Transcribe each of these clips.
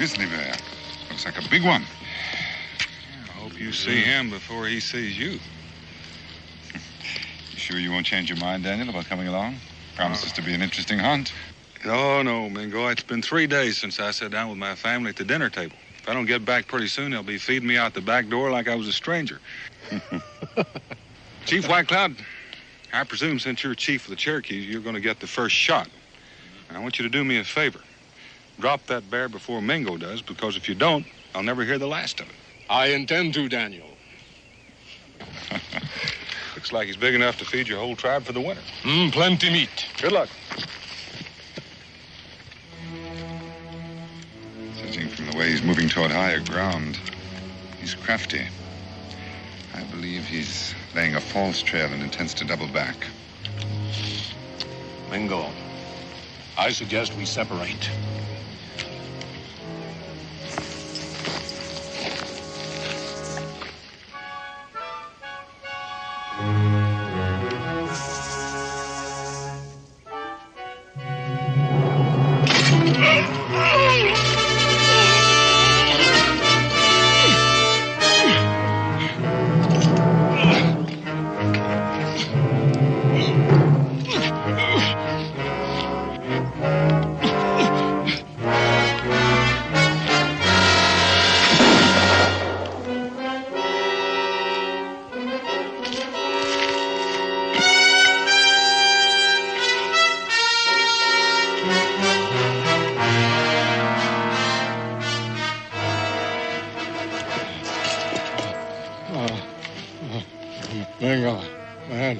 grizzly bear. Looks like a big one. I hope you see him before he sees you. You sure you won't change your mind, Daniel, about coming along? Promises to be an interesting hunt. Oh, no, Mingo. It's been 3 days since I sat down with my family at the dinner table. If I don't get back pretty soon, they'll be feeding me out the back door like I was a stranger. Chief White Cloud, I presume since you're chief of the Cherokees, you're going to get the first shot. And I want you to do me a favor. Drop that bear before Mingo does, because if you don't, I'll never hear the last of it. I intend to, Daniel. Looks like he's big enough to feed your whole tribe for the winter. Plenty meat. Good luck. Judging from the way he's moving toward higher ground, he's crafty. I believe he's laying a false trail and intends to double back. Mingo, I suggest we separate. Mingo, man.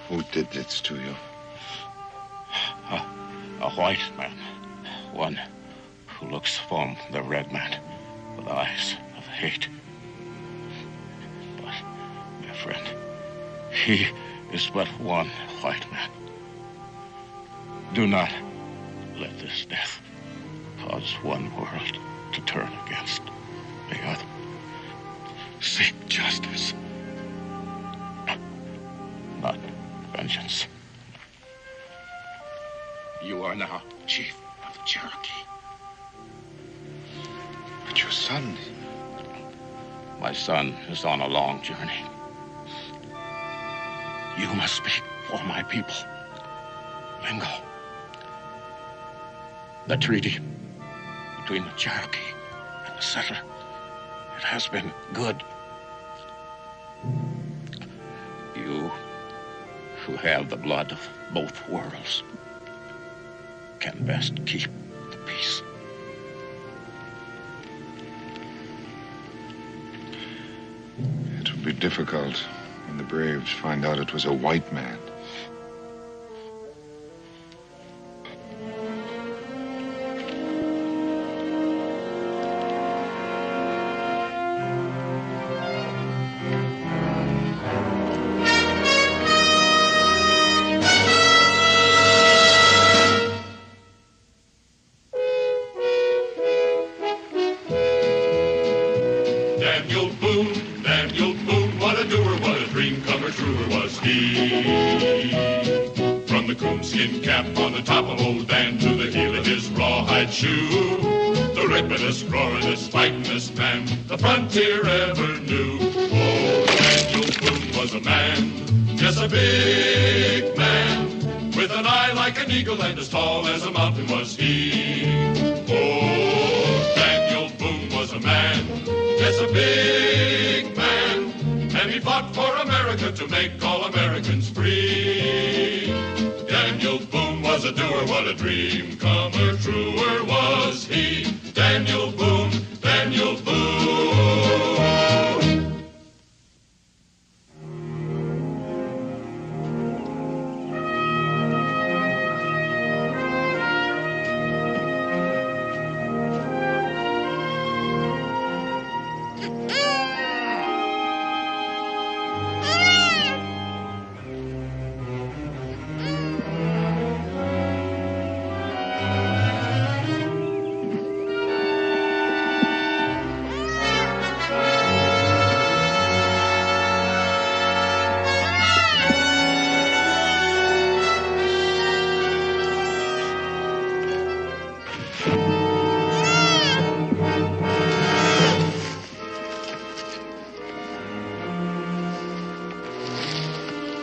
Who did this to you? A white man. One who looks from the red man with eyes of hate. But, my friend, he is but one white man. Do not let this death cause one world to turn against the other. Seek justice, not vengeance. You are now chief of the Cherokee. But your son... My son is on a long journey. You must speak for my people. Mingo. The treaty between the Cherokee and the settler, it has been good. You, who have the blood of both worlds, can best keep the peace. It will be difficult when the braves find out it was a white man. Daniel Boone, what a doer, what a dream comer, truer was he. From the coonskin cap on the top of old Dan to the heel of his rawhide shoe, the ripidest, roaringest, fightingest man the frontier ever knew. Oh, Daniel Boone was a man, yes, a big man, with an eye like an eagle and as tall as a mountain was he. Oh, Daniel Boone was a man, yes, a big man, and he fought for America to make all Americans free. Daniel Boone was a doer, what a dream comer, truer was he. Daniel Boone, Daniel Boone.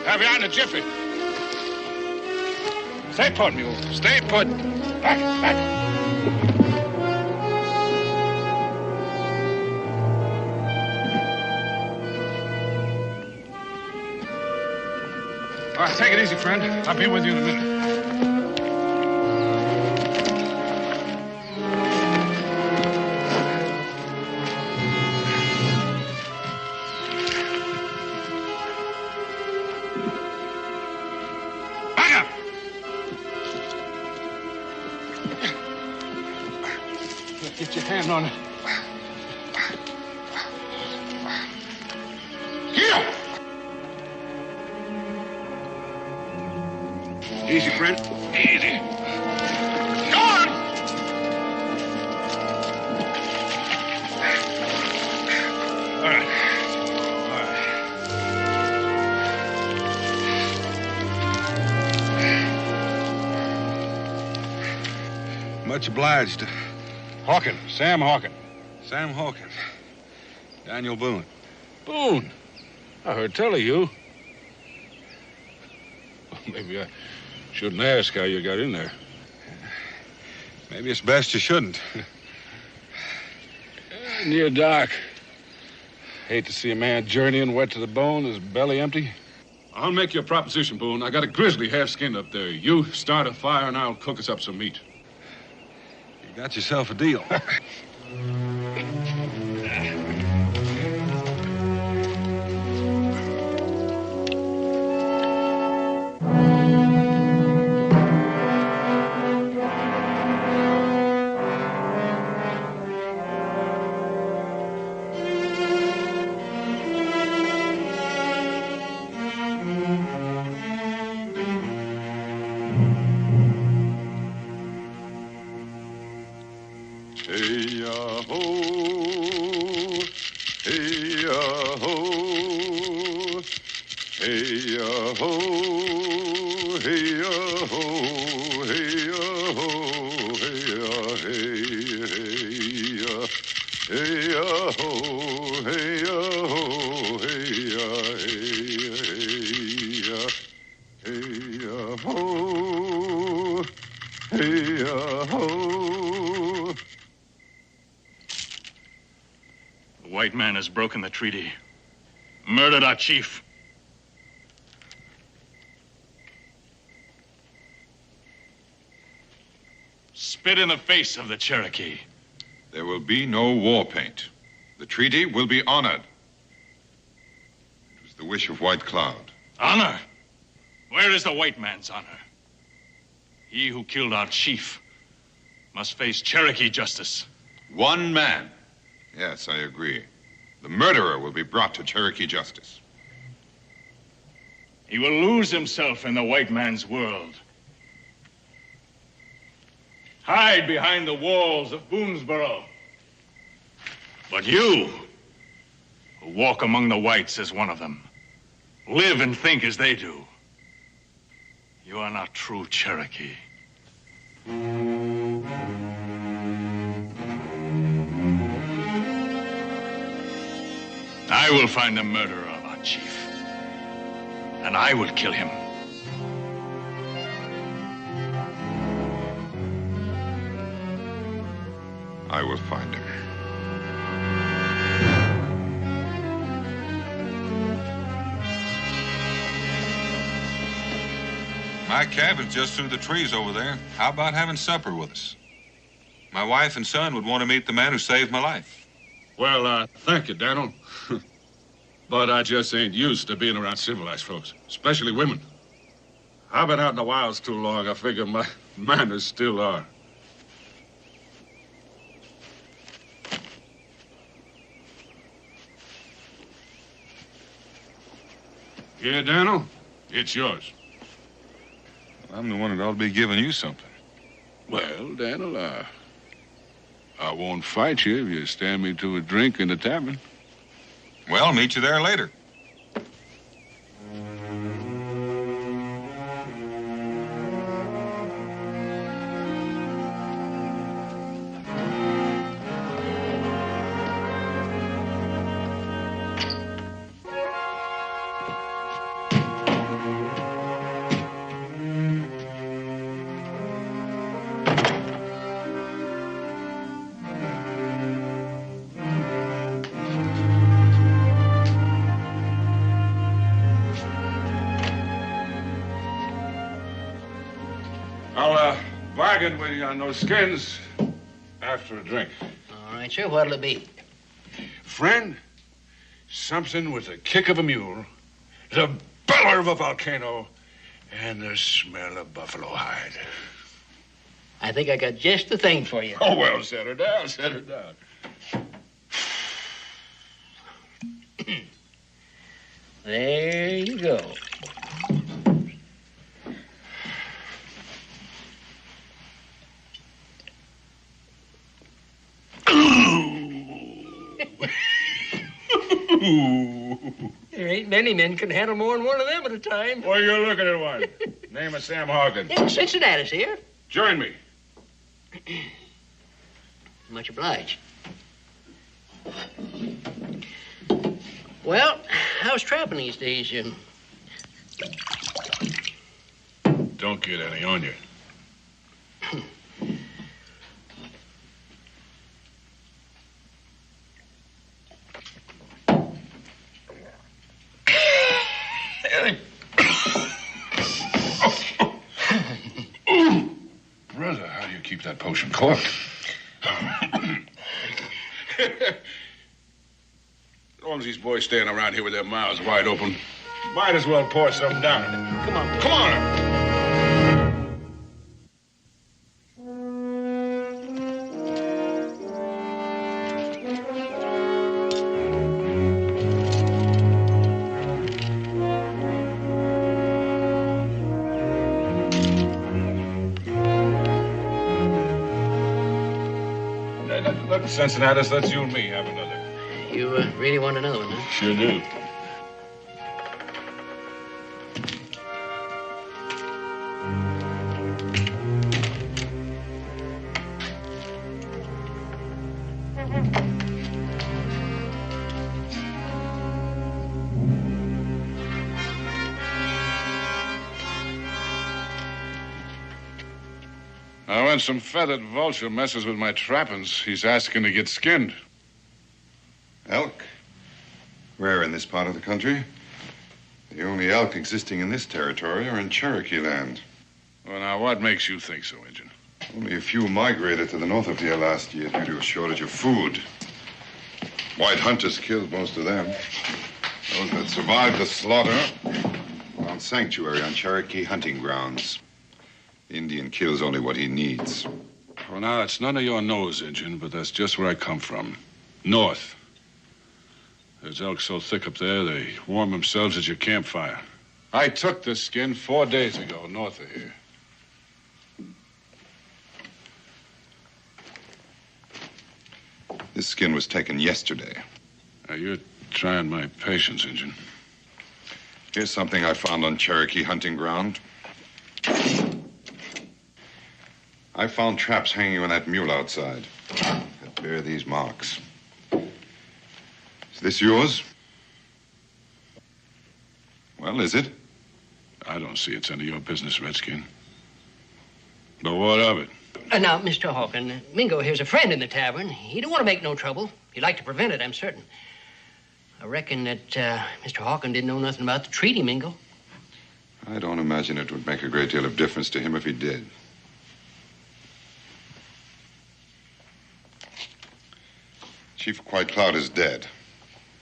Have you on a jiffy. Stay put, mule. Stay put. Back, back. All right, take it easy, friend. I'll be with you in a minute. Get your hand on it. Here! Easy, friend. Easy. Go on! All right. Much obliged. Hawkin, Sam Hawkin. Sam Hawkins. Daniel Boone. Boone. I heard tell of you. Maybe I shouldn't ask how you got in there. Maybe it's best you shouldn't. Near Doc. Hate to see a man journeying wet to the bone, his belly empty. I'll make you a proposition, Boone. I got a grizzly half-skinned up there. You start a fire and I'll cook us up some meat. You got yourself a deal. The white man has broken the treaty, murdered our chief. Spit in the face of the Cherokee. There will be no war paint. The treaty will be honored. It was the wish of White Cloud. Honor? Where is the white man's honor? He who killed our chief must face Cherokee justice. One man. Yes, I agree. The murderer will be brought to Cherokee justice. He will lose himself in the white man's world. Hide behind the walls of Boonesboro. But you, who walk among the whites as one of them, live and think as they do, you are not true Cherokee. I will find the murderer of our chief, and I will kill him. I will find him. My cabin's just through the trees over there. How about having supper with us? My wife and son would want to meet the man who saved my life. Well, thank you, Daniel. But I just ain't used to being around civilized folks, especially women. I've been out in the wilds too long. I figure my manners still are. Yeah, Daniel, it's yours. I'm the one that ought to be giving you something. Well, Daniel, I won't fight you if you stand me to a drink in the tavern. Well, I'll meet you there later. bargain with you on those skins after a drink. All right, sir. What'll it be? Friend, something with the kick of a mule, the bellow of a volcano, and the smell of buffalo hide. I think I got just the thing for you. Oh, well, set her down, set her down. There you go. There ain't many men can handle more than one of them at a time. Well, you're looking at one. Name of Sam Hogan. Yeah, Cincinnati's here. Join me. Much obliged. Well, how's trapping these days? Don't get any on you. Brother, how do you keep that potion corked? As long as these boys staying around here with their mouths wide open, might as well pour something down in it. Come on. Come on. Look, Cincinnati, let's you and me have another. You really want another one, huh? Sure do. Now, when some feathered vulture messes with my trappings, he's asking to get skinned. Elk? Rare in this part of the country. The only elk existing in this territory are in Cherokee land. Well, now, what makes you think so, Injun? Only a few migrated to the north of here last year due to a shortage of food. White hunters killed most of them. Those that survived the slaughter found sanctuary on Cherokee hunting grounds. The Indian kills only what he needs. Well, now, that's none of your nose, Injun, but that's just where I come from. North. There's elk so thick up there, they warm themselves at your campfire. I took this skin 4 days ago, north of here. This skin was taken yesterday. Now, you're trying my patience, Injun. Here's something I found on Cherokee hunting ground. I found traps hanging on that mule outside that bear these marks. Is this yours? Well, is it? I don't see it's any of your business, Redskin. But what of it? Now, Mr. Hawkin, Mingo here's a friend in the tavern. He don't want to make no trouble. He'd like to prevent it, I'm certain. I reckon that Mr. Hawkin didn't know nothing about the treaty, Mingo. I don't imagine it would make a great deal of difference to him if he did. Chief White Cloud is dead.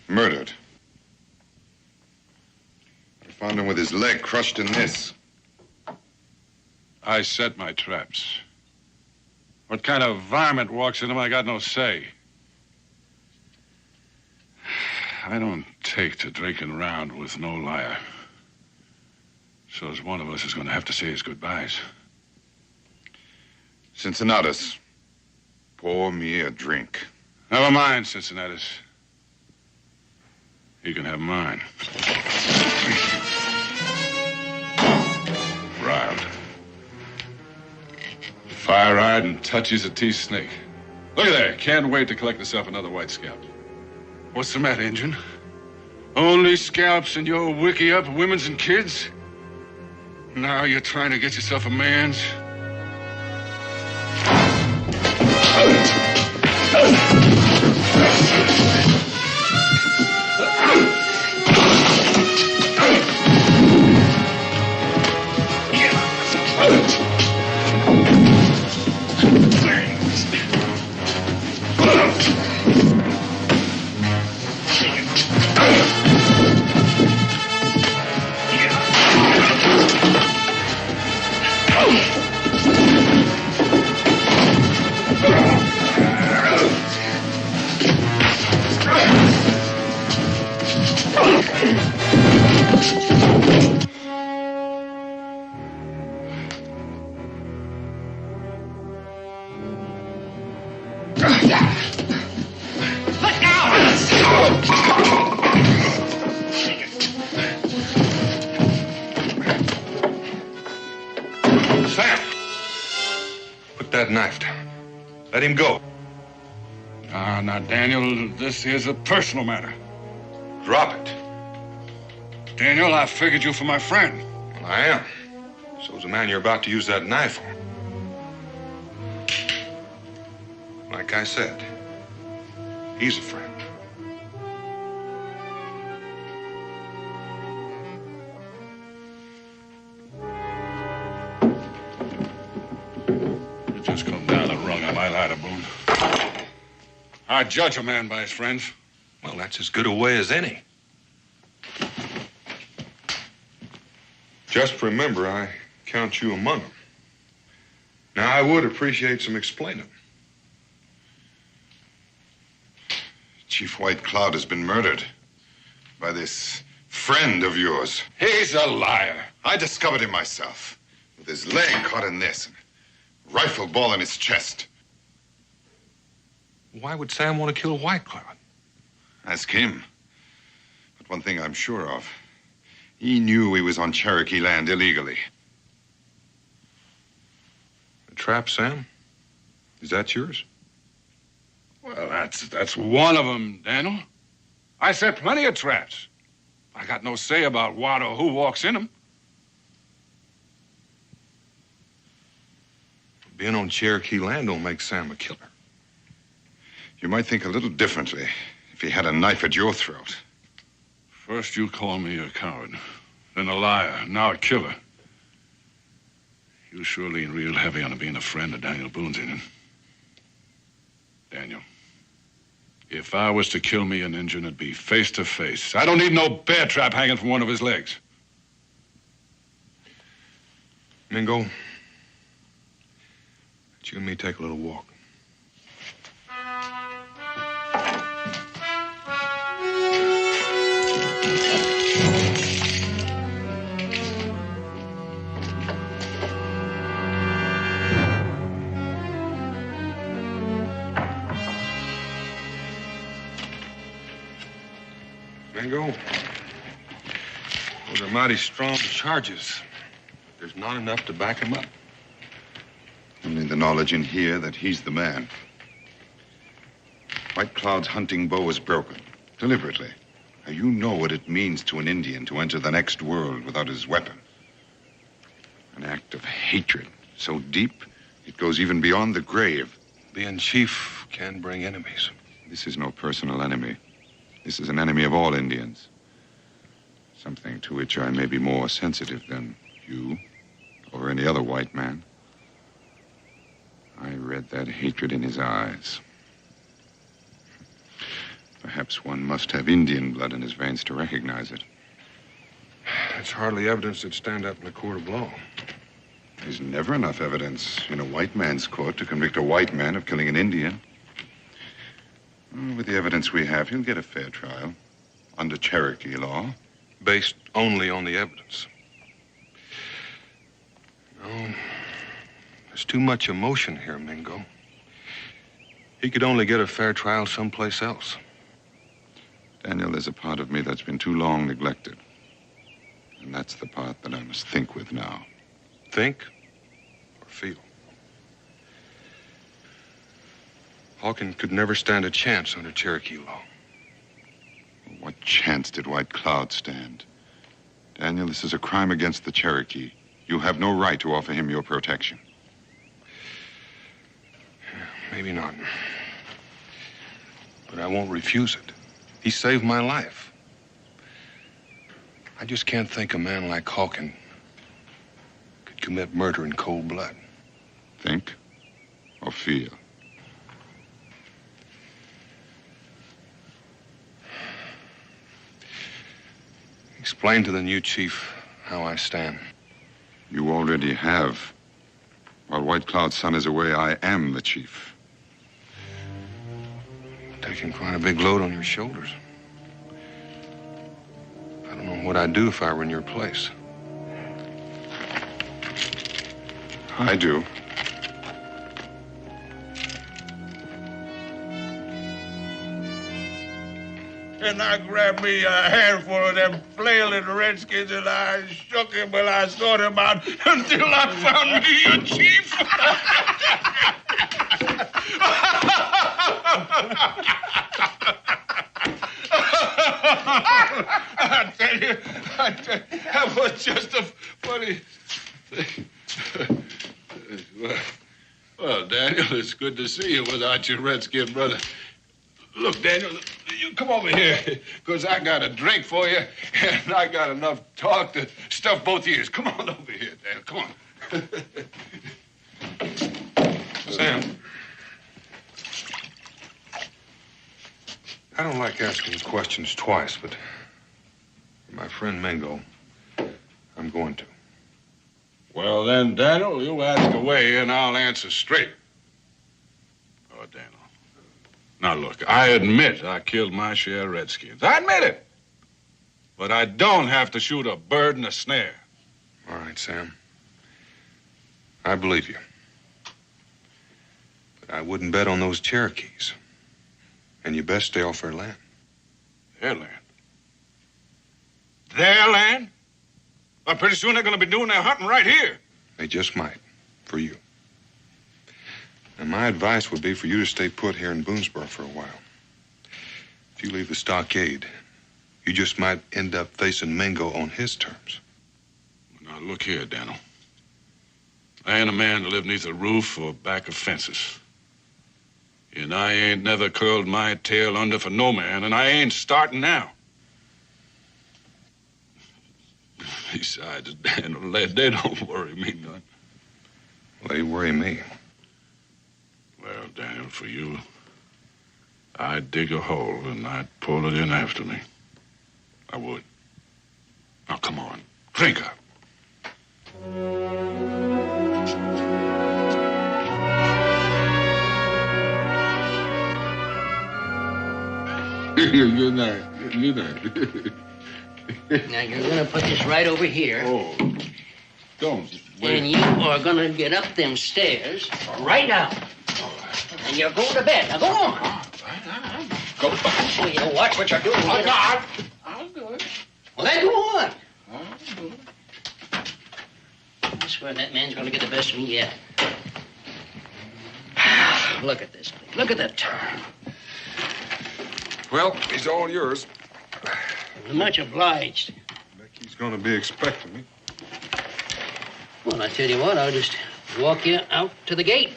Murdered. I found him with his leg crushed in this. I set my traps. What kind of varmint walks in them, I got no say. I don't take to drinking around with no liar. So's one of us is going to have to say his goodbyes. Cincinnatus, pour me a drink. Never mind, Cincinnatus. You can have mine. Riled. Fire-eyed and touchy as a tea snake. Look at there. Can't wait to collect myself another white scalp. What's the matter, Injun? Only scalps in your wiki up women's and kids? Now you're trying to get yourself a man's? knife down. Let him go. Now, Daniel, this is a personal matter. Drop it. Daniel, I figured you for my friend. Well, I am. So's the man you're about to use that knife on. Like I said, he's a friend. You just come down the rung on my ladder, Boone. I judge a man by his friends. Well, that's as good a way as any. Just remember, I count you among them. Now, I would appreciate some explaining. Chief White Cloud has been murdered by this friend of yours. He's a liar. I discovered him myself, with his leg caught in this, and a rifle ball in his chest. Why would Sam want to kill White Cloud? Ask him. But one thing I'm sure of, he knew he was on Cherokee land illegally. The trap, Sam? Is that yours? Well, that's one of them, Daniel. I set plenty of traps. I got no say about what or who walks in them. Being on Cherokee land don't make Sam a killer. You might think a little differently if he had a knife at your throat. First you call me a coward, then a liar, now a killer. You sure lean real heavy on being a friend of Daniel Boone's in it. Daniel, if I was to kill me an Injun, it'd be face to face. I don't need no bear trap hanging from one of his legs. Mingo, let you and me take a little walk. Mingo, those are mighty strong charges. There's not enough to back him up. Only the knowledge in here that he's the man. White Cloud's hunting bow is broken, deliberately. Now, you know what it means to an Indian to enter the next world without his weapon. An act of hatred so deep, it goes even beyond the grave. Being chief can bring enemies. This is no personal enemy. This is an enemy of all Indians. Something to which I may be more sensitive than you or any other white man. I read that hatred in his eyes. Perhaps one must have Indian blood in his veins to recognize it. That's hardly evidence that'd stand up in a court of law. There's never enough evidence in a white man's court to convict a white man of killing an Indian. Well, with the evidence we have, he'll get a fair trial under Cherokee law. Based only on the evidence. No, there's too much emotion here, Mingo. He could only get a fair trial someplace else. Daniel, there's a part of me that's been too long neglected. And that's the part that I must think with now. Think or feel? Hawkins could never stand a chance under Cherokee law. What chance did White Cloud stand? Daniel, this is a crime against the Cherokee. You have no right to offer him your protection. Maybe not. But I won't refuse it. He saved my life. I just can't think a man like Hawkins could commit murder in cold blood. Think or feel? Explain to the new chief how I stand. You already have. While White Cloud's son is away, I am the chief. Taking quite a big load on your shoulders. I don't know what I'd do if I were in your place. I do. and I grabbed me a handful of them flailing redskins, and I shook him and I sought him out until I found me a chief. I tell you, that was just a funny thing. Well, Daniel, it's good to see you without your redskin brother. Look, Daniel, you come over here, because I got a drink for you, and I got enough talk to stuff both ears. Come on over here, Daniel. Come on. Sam. I don't like asking questions twice, but my friend Mingo, I'm going to. Well, then, Daniel, you ask away, and I'll answer straight. Oh, Daniel. Now, look, I admit I killed my share of redskins. I admit it. But I don't have to shoot a bird in a snare. All right, Sam. I believe you. But I wouldn't bet on those Cherokees. And you best stay off their land. Their land? Their land? Well, pretty soon they're going to be doing their hunting right here. They just might, for you. And my advice would be for you to stay put here in Boonesboro for a while. If you leave the stockade, you just might end up facing Mingo on his terms. Now, look here, Daniel. I ain't a man to live neath a roof or back of fences. And I ain't never curled my tail under for no man, and I ain't starting now. Besides, Daniel, they don't worry me none. They worry me. Well, Daniel, for you, I'd dig a hole and I'd pull it in after me. I would. Now, come on. Drink up. Good night. Good night. Now, you're going to put this right over here. Oh, don't. Wait. And you are going to get up them stairs right now. And you're going to bed. Now, go on. Go back. Well, you watch what you're doing. I'll do it. Well, then go on. I'll do it. I swear that man's going to get the best of me yet. Look at this. Look at that turn. Well, he's all yours. Much obliged. Becky's going to be expecting me. Well, I tell you what, I'll just walk you out to the gate.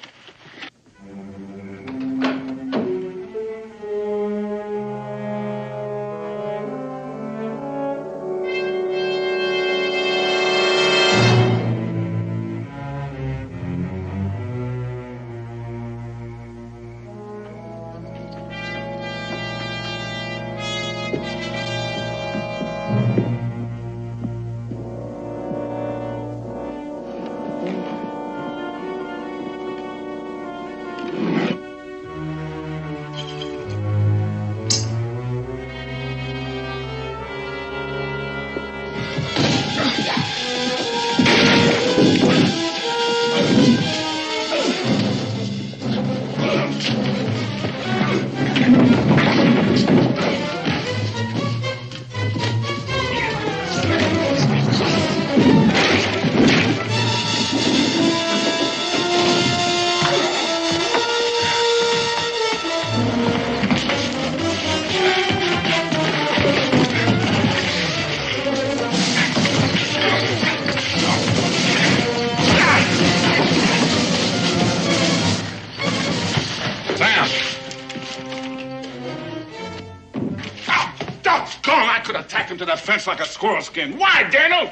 To that fence like a squirrel skin. Why, Daniel?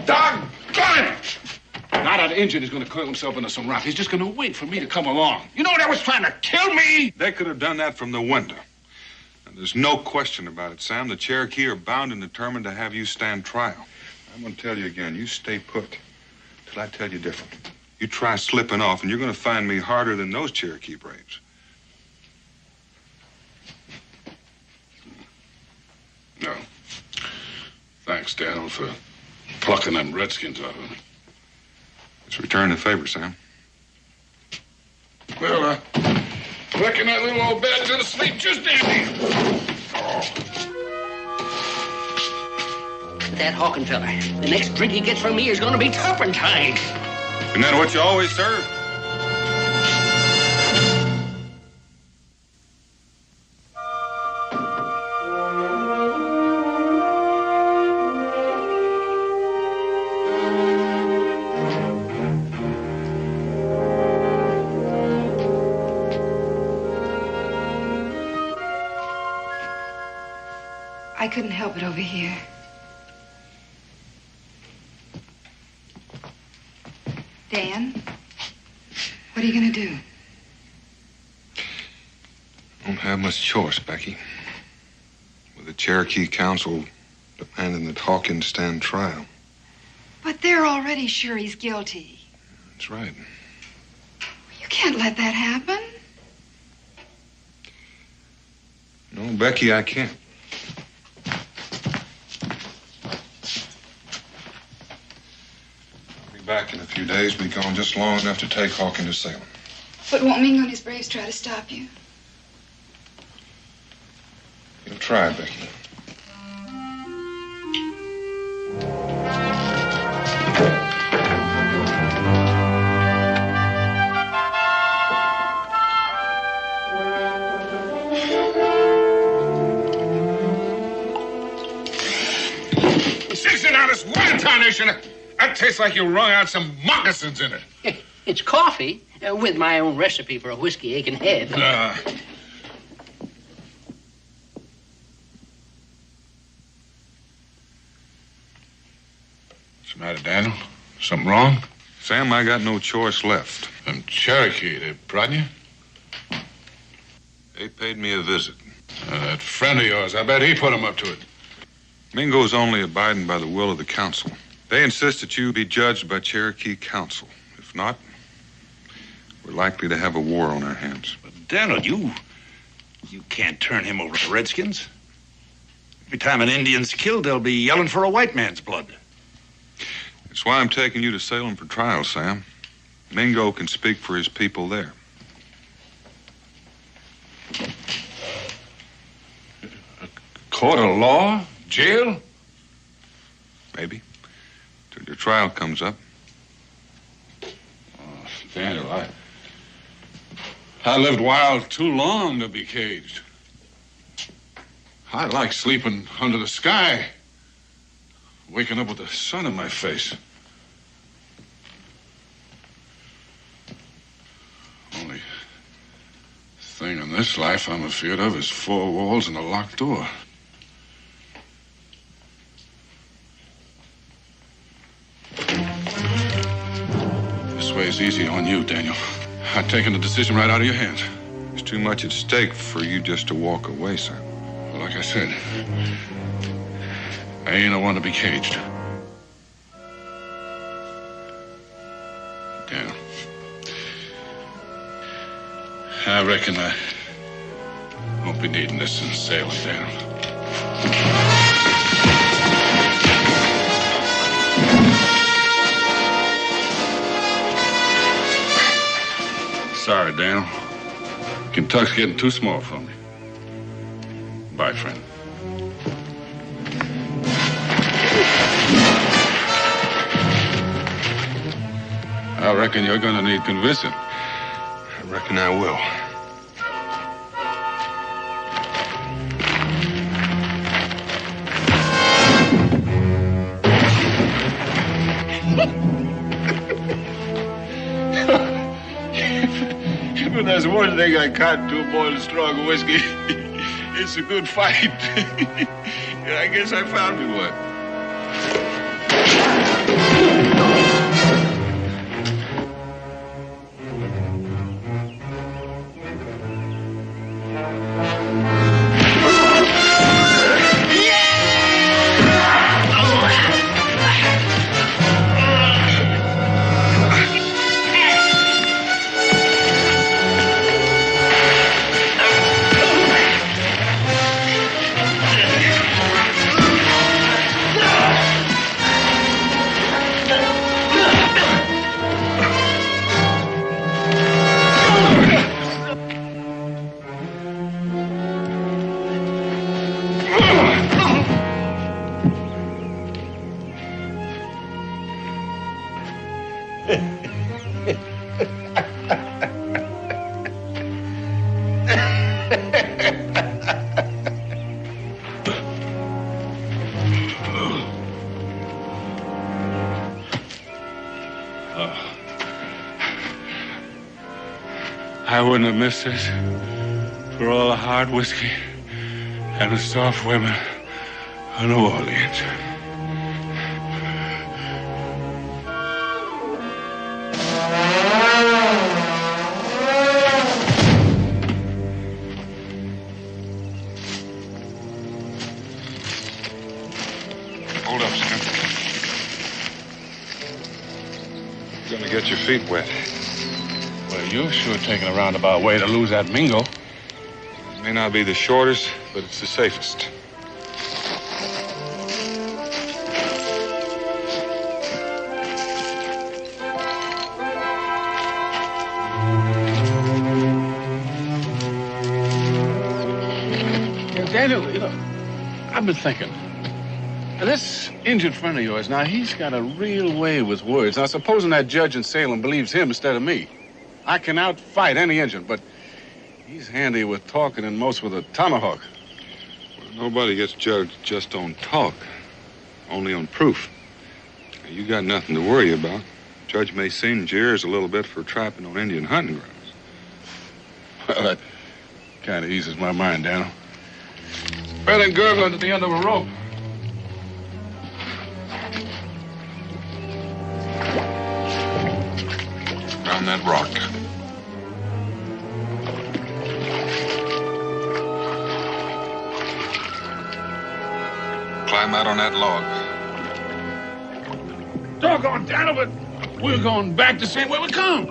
Doggone it! Now that Injun is going to curl himself into some rock, he's just going to wait for me to come along. You know that was trying to kill me? They could have done that from the window. And there's no question about it, Sam. The Cherokee are bound and determined to have you stand trial. I'm going to tell you again, you stay put till I tell you different. You try slipping off, and you're going to find me harder than those Cherokee braves. No. Thanks, Daniel, for plucking them redskins out of me. It's return the favor, Sam. Well, I reckon that little old bed's gonna sleep just dandy. Oh. That Hawkin fella. The next drink he gets from me is going to be turpentine. Isn't that what you always serve? I couldn't help it over here. Dan, what are you going to do? Don't have much choice, Becky. With the Cherokee Council demanding that Hawkins stand trial. But they're already sure he's guilty. That's right. You can't let that happen. No, Becky, I can't. Back in a few days, be gone just long enough to take Hawkins to Salem. But won't Mingo and his braves try to stop you? You'll try, Becky. Sixteen ounce water tarnation. That tastes like you wrung out some moccasins in it. It's coffee with my own recipe for a whiskey aching head. What's the matter, Daniel? Something wrong? Sam, I got no choice left. Them Cherokee, they brought you? They paid me a visit. That friend of yours, I bet he put him up to it. Mingo's only abiding by the will of the council. They insist that you be judged by Cherokee Council. If not, we're likely to have a war on our hands. But Daniel, you can't turn him over to the Redskins. Every time an Indian's killed, they'll be yelling for a white man's blood. That's why I'm taking you to Salem for trial, Sam. Mingo can speak for his people there. A court of law? Jail? Maybe. Till your trial comes up. Oh, Daniel, I lived wild too long to be caged. I like sleeping under the sky, waking up with the sun in my face. Only thing in this life I'm afraid of is four walls and a locked door. This way is easy on you, Daniel. I've taken the decision right out of your hands. There's too much at stake for you just to walk away, Sam. Well, like I said, I ain't the one to be caged. Daniel, I reckon I won't be needing this in Salem, Daniel. Sorry, Daniel. Kentuck's getting too small for me. Bye, friend. I reckon you're gonna need convincing. I reckon I will. If there's one thing I can't do more than strong whiskey, it's a good fight. And I guess I found me one. I wouldn't have missed this for all the hard whiskey and the soft women of New Orleans. Hold up, Sam. You're gonna get your feet wet. Well, you're sure taking a roundabout way to lose that Mingo. It may not be the shortest, but it's the safest. Daniel, you know, I've been thinking. Now, this Indian friend of yours, now, he's got a real way with words. Now, supposing that judge in Salem believes him instead of me, I can outfight any Indian, but he's handy with talking and most with a tomahawk. Well, nobody gets judged just on talk, only on proof. Now, you got nothing to worry about. Judge may singe your ears a little bit for trapping on Indian hunting grounds. Well, that kind of eases my mind, Daniel. Better than gurgling at the end of a rope. Around that rock. Climb out on that log. Doggone, Daniel, but we're going back the same way we come.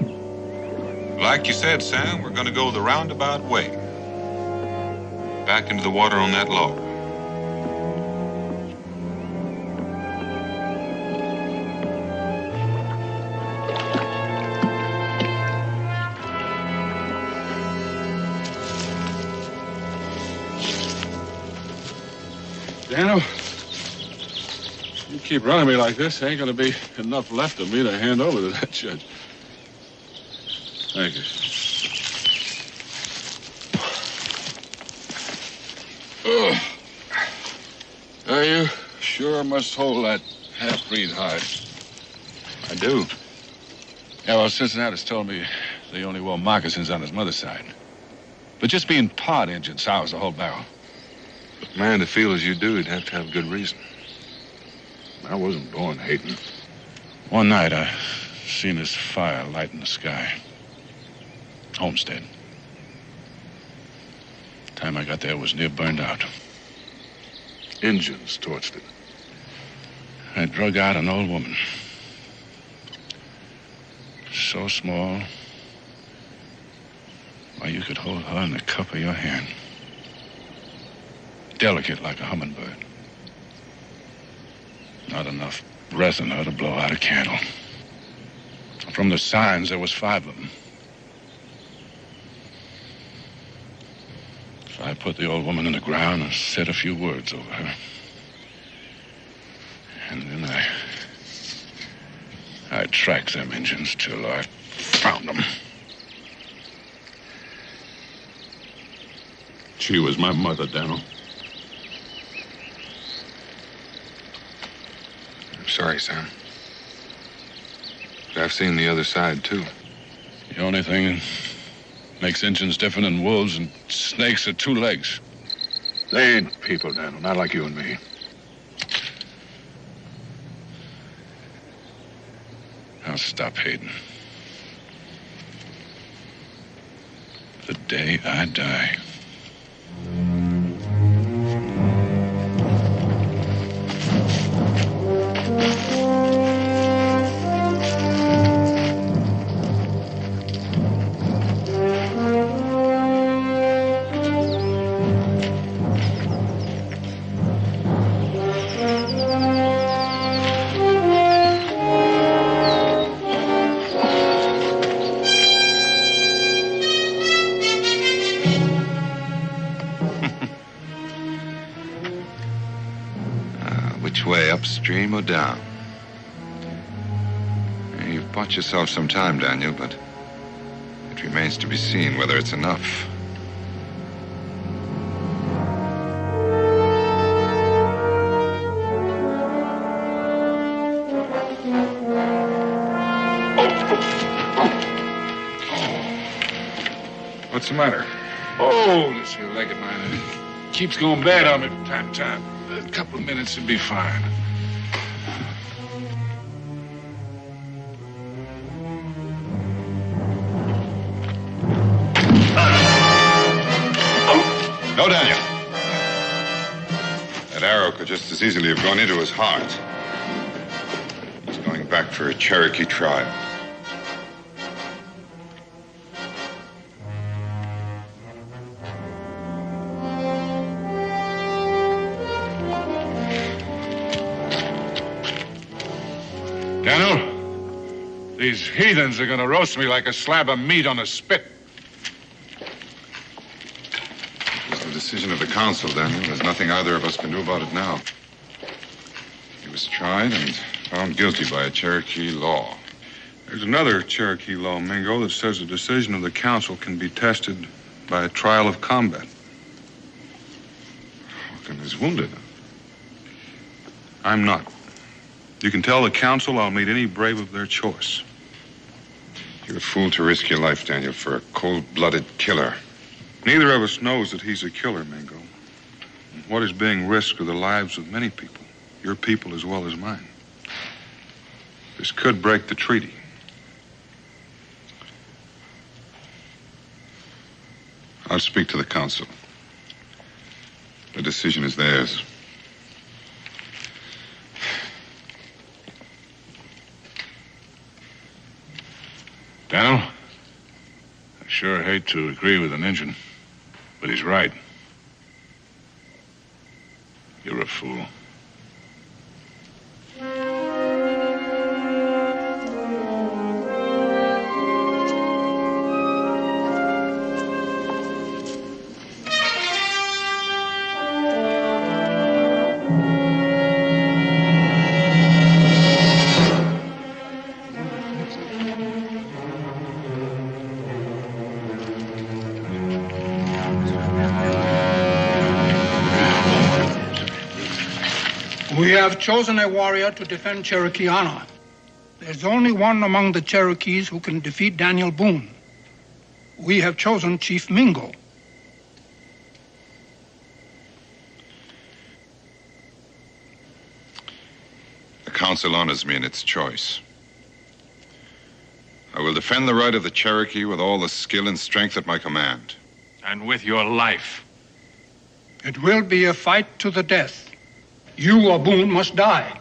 Like you said, Sam, we're gonna go the roundabout way. Back into the water on that log. Daniel, you keep running me like this, ain't gonna be enough left of me to hand over to that judge. Thank you. Oh. Are you sure must hold that half-breed hide? I do. Yeah, well, Cincinnati's told me they only wore moccasins on his mother's side. But just being part Indian sours the whole barrel. But man, to feel as you do, you'd have to have good reason. I wasn't born hating. One night, I seen this fire light in the sky. Homestead. Time I got there, it was near burned out. Indians torched it. I drug out an old woman. So small, why, you could hold her in the cup of your hand. Delicate like a hummingbird. Not enough breath in her to blow out a candle. From the signs, there was 5 of them. So I put the old woman in the ground and said a few words over her. And then I tracked them Indians till I found them. She was my mother, Daniel. I'm sorry, Sam. But I've seen the other side, too. The only thing that makes Indians different than wolves and snakes are 2 legs. They ain't people, Daniel, not like you and me. I'll stop hating. The day I die. Upstream or down? You've bought yourself some time, Daniel, but it remains to be seen whether it's enough. What's the matter? Oh, this here leg of mine, it keeps going bad on me from time to time. A couple of minutes would be fine. No, Daniel. That arrow could just as easily have gone into his heart. He's going back for a Cherokee trial. Daniel, these heathens are going to roast me like a slab of meat on a spit. It's the decision of the council, Daniel. There's nothing either of us can do about it now. He was tried and found guilty by a Cherokee law. There's another Cherokee law, Mingo, that says the decision of the council can be tested by a trial of combat. Hawken is wounded. I'm not. You can tell the council I'll meet any brave of their choice. You're a fool to risk your life, Daniel, for a cold-blooded killer. Neither of us knows that he's a killer, Mingo. What is being risked are the lives of many people, your people as well as mine. This could break the treaty. I'll speak to the council. The decision is theirs. Daniel, I sure hate to agree with an Injun, but he's right. You're a fool. We have chosen a warrior to defend Cherokee honor. There's only one among the Cherokees who can defeat Daniel Boone. We have chosen Chief Mingo. The council honors me in its choice. I will defend the right of the Cherokee with all the skill and strength at my command. And with your life. It will be a fight to the death. You or Boone must die.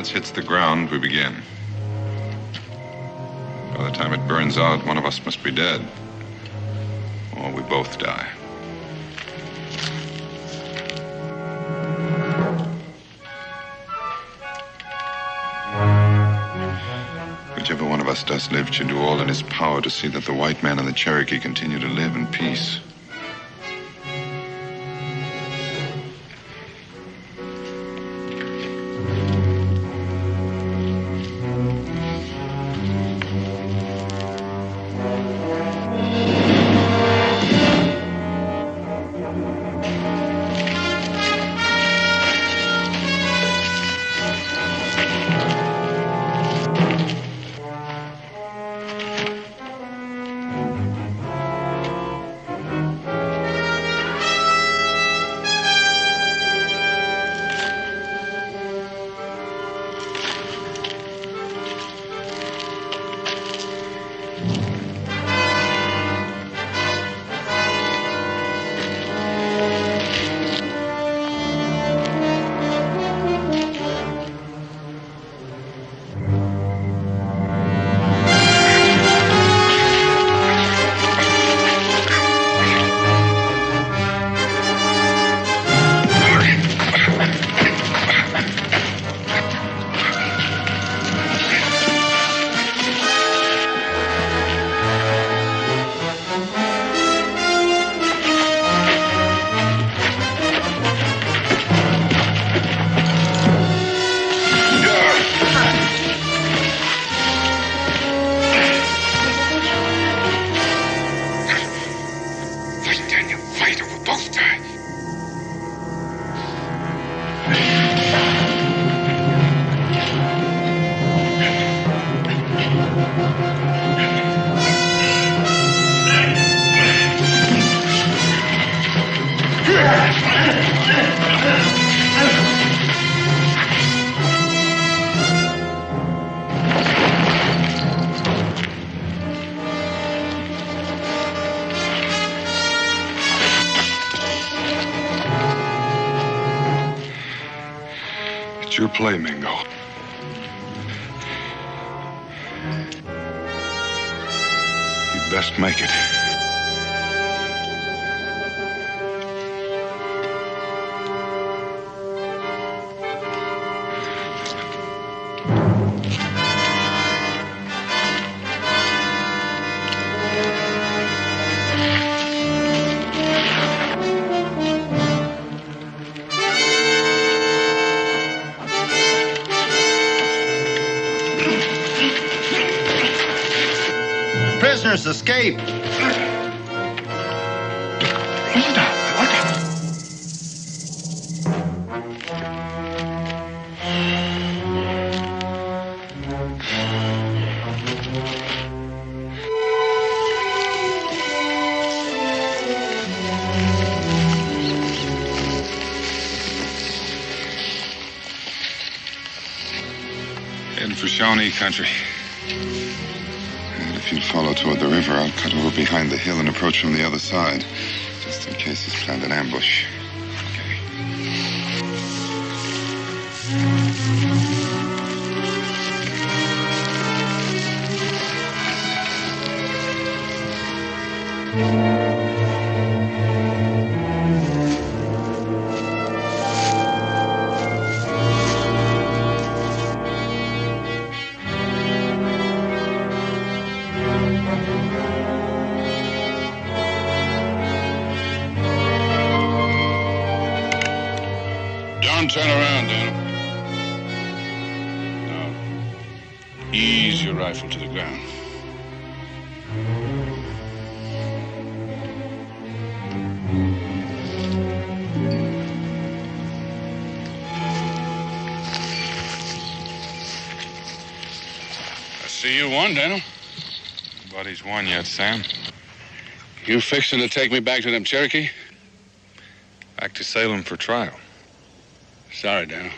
Hits the ground, we begin. By the time it burns out, one of us must be dead. Or we both die. Whichever one of us does live should do all in his power to see that the white man and the Cherokee continue to live in peace. your play, Mingo. You'd best make it. Prisoners escape. Heading for Shawnee country. And if you'll follow toward the river, I'll cut over behind the hill and approach from the other side, just in case he's planned an ambush. Don't turn around, Daniel. No. Ease your rifle to the ground. I see you won, Daniel. Nobody's won yet, Sam. You fixing to take me back to them Cherokee? Back to Salem for trial. Sorry, Daniel.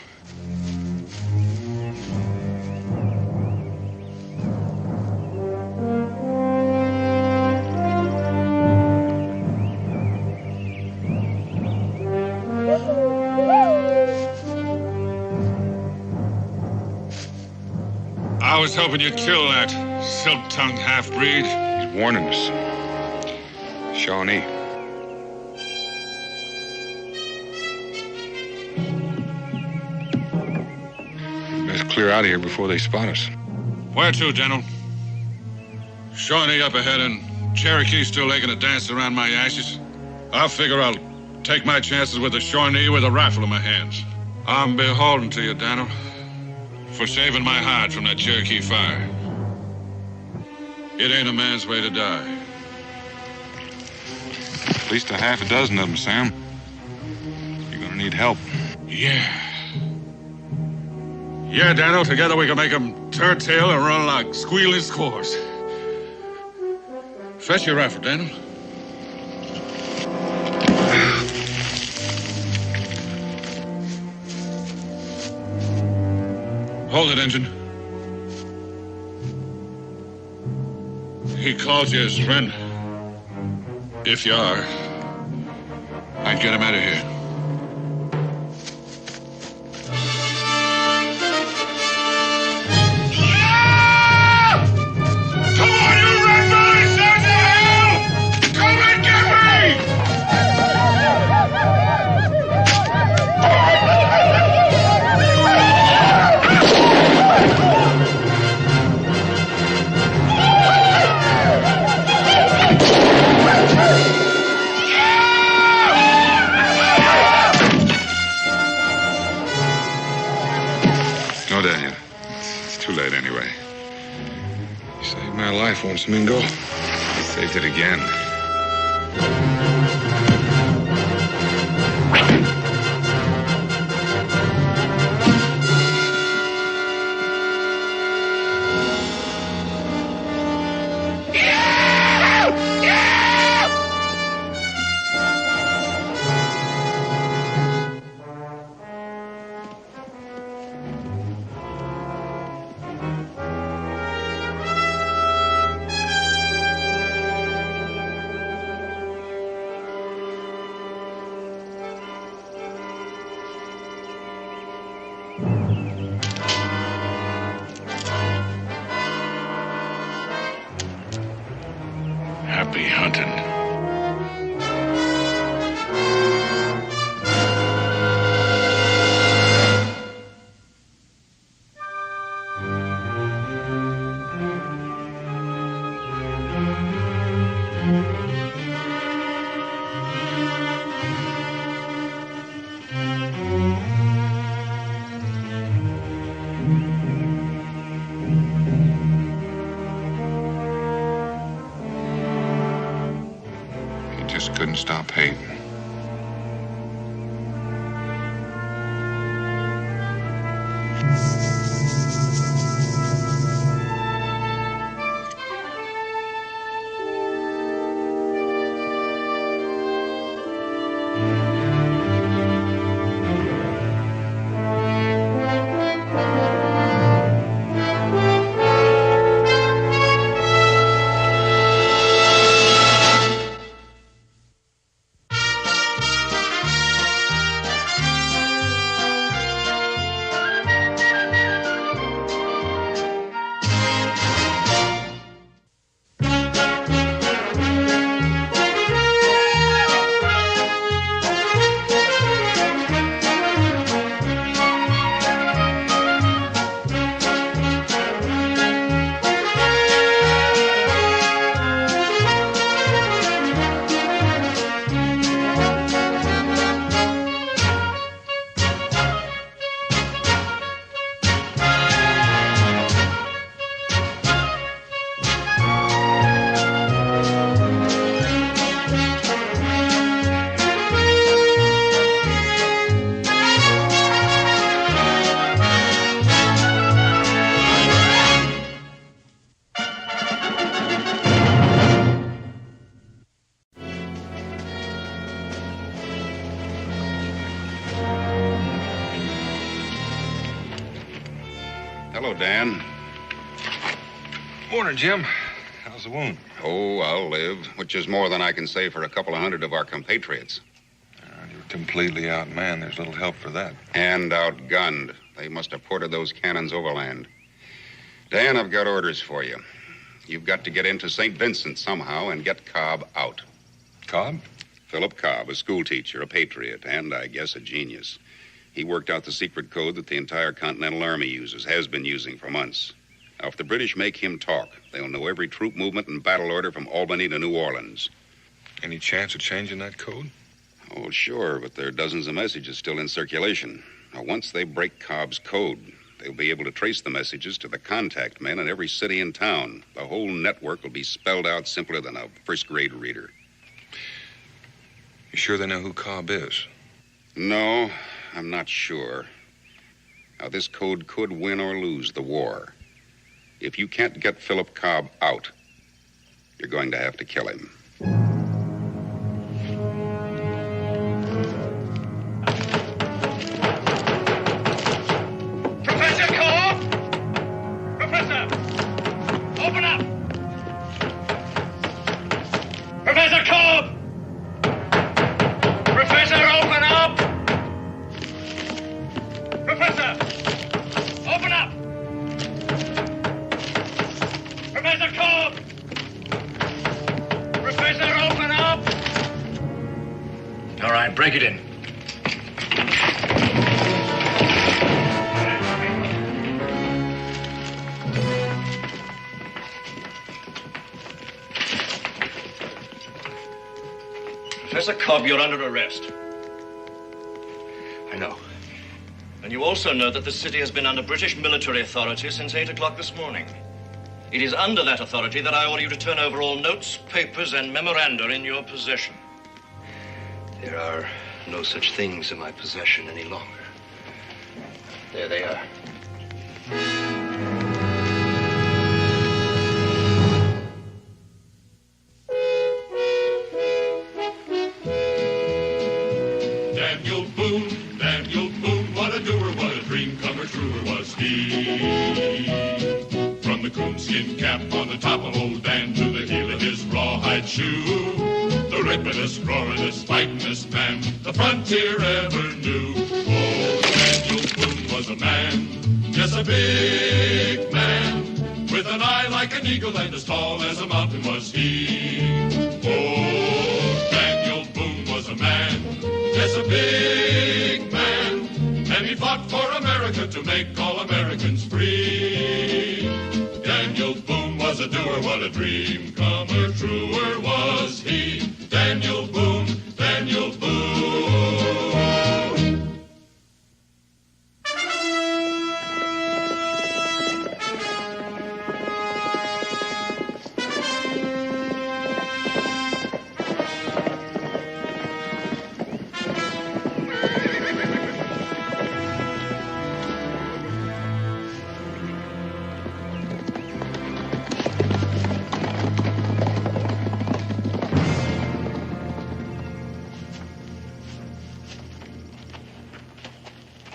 I was hoping you'd kill that silk-tongued half-breed. He's warning us. Shawnee. Best clear out of here before they spot us. Where to, General? Shawnee up ahead and Cherokee still making a dance around my ashes. I figure I'll take my chances with the Shawnee with a rifle in my hands. I'm beholden to you, Daniel, for saving my hide from that Cherokee fire. It ain't a man's way to die. At least a half a dozen of them, Sam. You're gonna need help. Yeah. Yeah, Daniel, together we can make them turn tail and run like squealing squaws. Fetch your rifle, Daniel. Hold it, Engine. He calls you his friend. If you are, I'd get him out of here. Once, Mingo. I saved it again. and stop hating. Hello, Dan. Morning, Jim. How's the wound? Oh, I'll live, which is more than I can say for a couple of hundred of our compatriots. You're completely outmanned. There's little help for that. And outgunned. They must have ported those cannons overland. Dan, I've got orders for you. You've got to get into St. Vincent somehow and get Cobb out. Cobb? Philip Cobb, a schoolteacher, a patriot, and I guess a genius. He worked out the secret code that the entire Continental Army uses, has been using for months. Now, if the British make him talk, they'll know every troop movement and battle order from Albany to New Orleans. Any chance of changing that code? Oh, sure, but there are dozens of messages still in circulation. Now, once they break Cobb's code, they'll be able to trace the messages to the contact men in every city and town. The whole network will be spelled out simpler than a first-grade reader. You sure they know who Cobb is? No, I'm not sure. Now, this code could win or lose the war. If you can't get Philip Cobb out, you're going to have to kill him. Professor Cobb! Professor! Open up! Professor Cobb! Professor, open up! Professor! Open up! Professor Cobb! Professor, open up! All right, break it in. Professor Cobb, you're under arrest. I know. And you also know that the city has been under British military authority since 8 o'clock this morning. It is under that authority that I order you to turn over all notes, papers, and memoranda in your possession. There are no such things in my possession any longer. There they are. Daniel Boone, what a doer, what a dream comer, truer was he. From the coonskin cap on the top of old Dan to the heel of his rawhide shoe, the ripidest, roaringest, fightingest man the frontier ever knew. Oh, Daniel Boone was a man, yes, a big man, with an eye like an eagle and as tall as a mountain was he. Oh, Daniel Boone was a man, yes, a big man, and he fought for America to make all Americans free. Daniel Boone was a doer, what a dream comer, truer was he. Daniel Boone, Daniel Boone.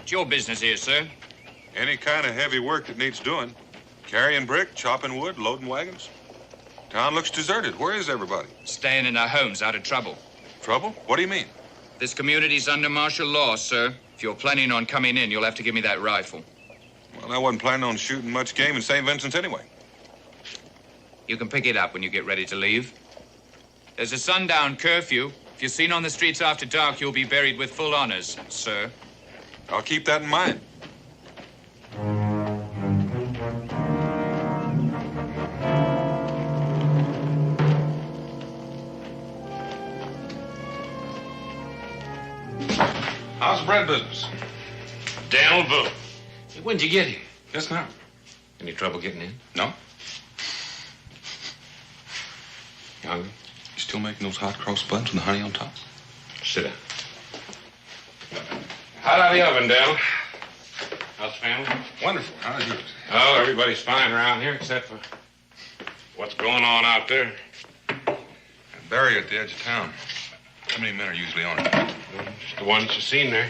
What's your business here, sir? Any kind of heavy work that needs doing. Carrying brick, chopping wood, loading wagons. Town looks deserted. Where is everybody? Staying in our homes out of trouble. Trouble? What do you mean? This community's under martial law, sir. If you're planning on coming in, you'll have to give me that rifle. Well, I wasn't planning on shooting much game in St. Vincent's anyway. You can pick it up when you get ready to leave. There's a sundown curfew. If you're seen on the streets after dark, you'll be buried with full honors, sir. I'll keep that in mind. How's the bread business? Daniel Boone. Hey, when'd you get here? Just now. Any trouble getting in? No. You hungry? You still making those hot cross buns with the honey on top? Sit down. Hot out of the oven, Daniel. How's the family? Wonderful. How's yours? Oh, everybody's fine around here except for what's going on out there. A barrier at the edge of town. How many men are usually on it? Just the ones you've seen there.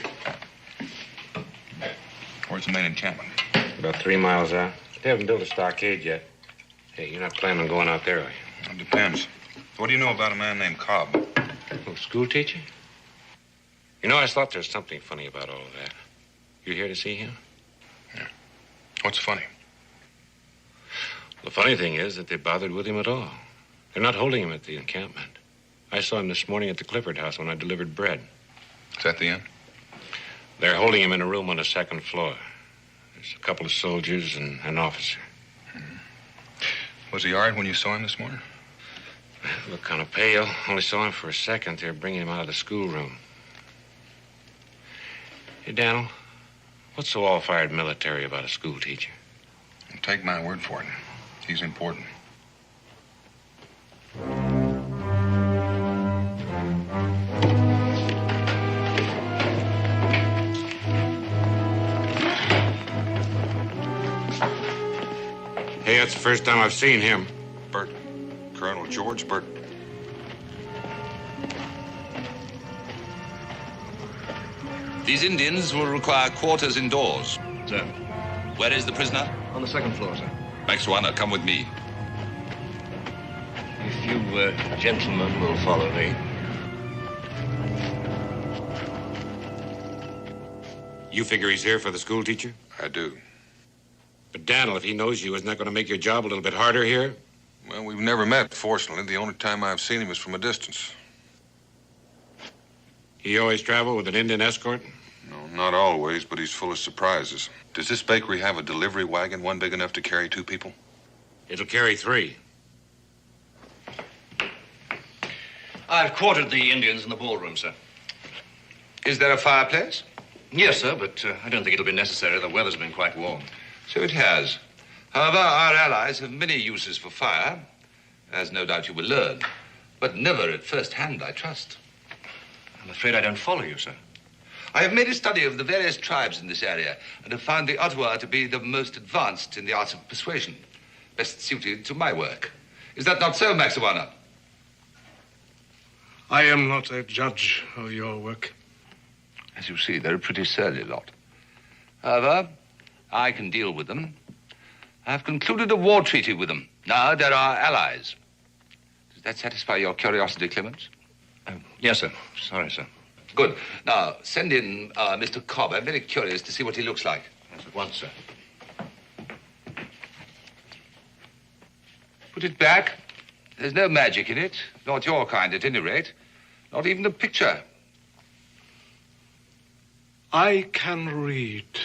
Where's the main encampment? About 3 miles out. They haven't built a stockade yet. Hey, you're not planning on going out there, are you? It depends. What do you know about a man named Cobb? Oh, school teacher? You know, I thought there's something funny about all of that. You here to see him? Yeah. What's funny? The funny thing is that they bothered with him at all. They're not holding him at the encampment. I saw him this morning at the Clifford house when I delivered bread. Is that the end? They're holding him in a room on the 2nd floor. There's a couple of soldiers and an officer. Was he all right when you saw him this morning? Looked kind of pale. Only saw him for a second. They're bringing him out of the schoolroom. Hey, Daniel, what's so all-fired military about a school teacher? Take my word for it. He's important. Hey, that's the first time I've seen him. Bert. Colonel George Bert. These Indians will require quarters indoors. Sir. Where is the prisoner? On the 2nd floor, sir. Max Warner, come with me. If you gentlemen will follow me. You figure he's here for the school teacher? I do. But Daniel, if he knows you, isn't that going to make your job a little bit harder here? Well, we've never met, fortunately. The only time I've seen him is from a distance. He always travel with an Indian escort? No, not always, but he's full of surprises. Does this bakery have a delivery wagon, one big enough to carry 2 people? It'll carry 3. I've quartered the Indians in the ballroom, sir. Is there a fireplace? Yes, sir, but I don't think it'll be necessary. The weather's been quite warm. So it has. However, our allies have many uses for fire, as no doubt you will learn. But never at first hand, I trust. I'm afraid I don't follow you, sir. I have made a study of the various tribes in this area and have found the Ottawa to be the most advanced in the arts of persuasion, best suited to my work. Is that not so, Maxawana? I am not a judge of your work. As you see, they're a pretty surly lot. However, I can deal with them. I've concluded a war treaty with them. Now they're our allies. Does that satisfy your curiosity, Clements? Yes, sir. Sorry, sir. Good. Now, send in Mr. Cobb. I'm very curious to see what he looks like. Yes, at once, sir. Put it back. There's no magic in it. Not your kind, at any rate. Not even a picture. I can read.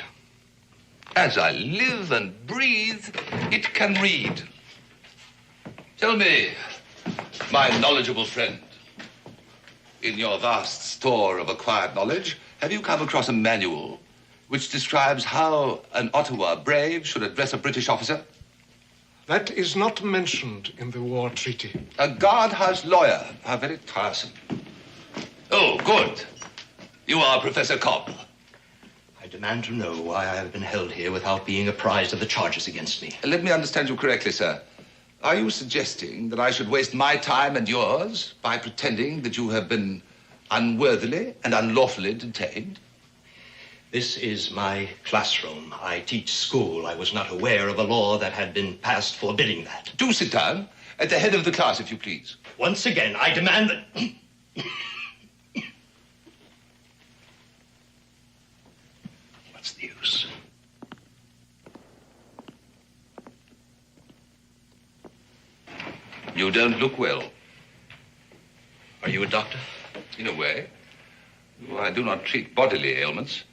As I live and breathe, it can read. Tell me, my knowledgeable friend, in your vast store of acquired knowledge, have you come across a manual which describes how an Ottawa brave should address a British officer? That is not mentioned in the war treaty. A guardhouse lawyer. How very tiresome. Oh, good. You are Professor Cobb. I demand to know why I have been held here without being apprised of the charges against me. Let me understand you correctly, sir. Are you suggesting that I should waste my time and yours by pretending that you have been unworthily and unlawfully detained? This is my classroom. I teach school. I was not aware of a law that had been passed forbidding that. Do sit down. At the head of the class, if you please. Once again, I demand that... What's the use? You don't look well. Are you a doctor? In a way. I do not treat bodily ailments.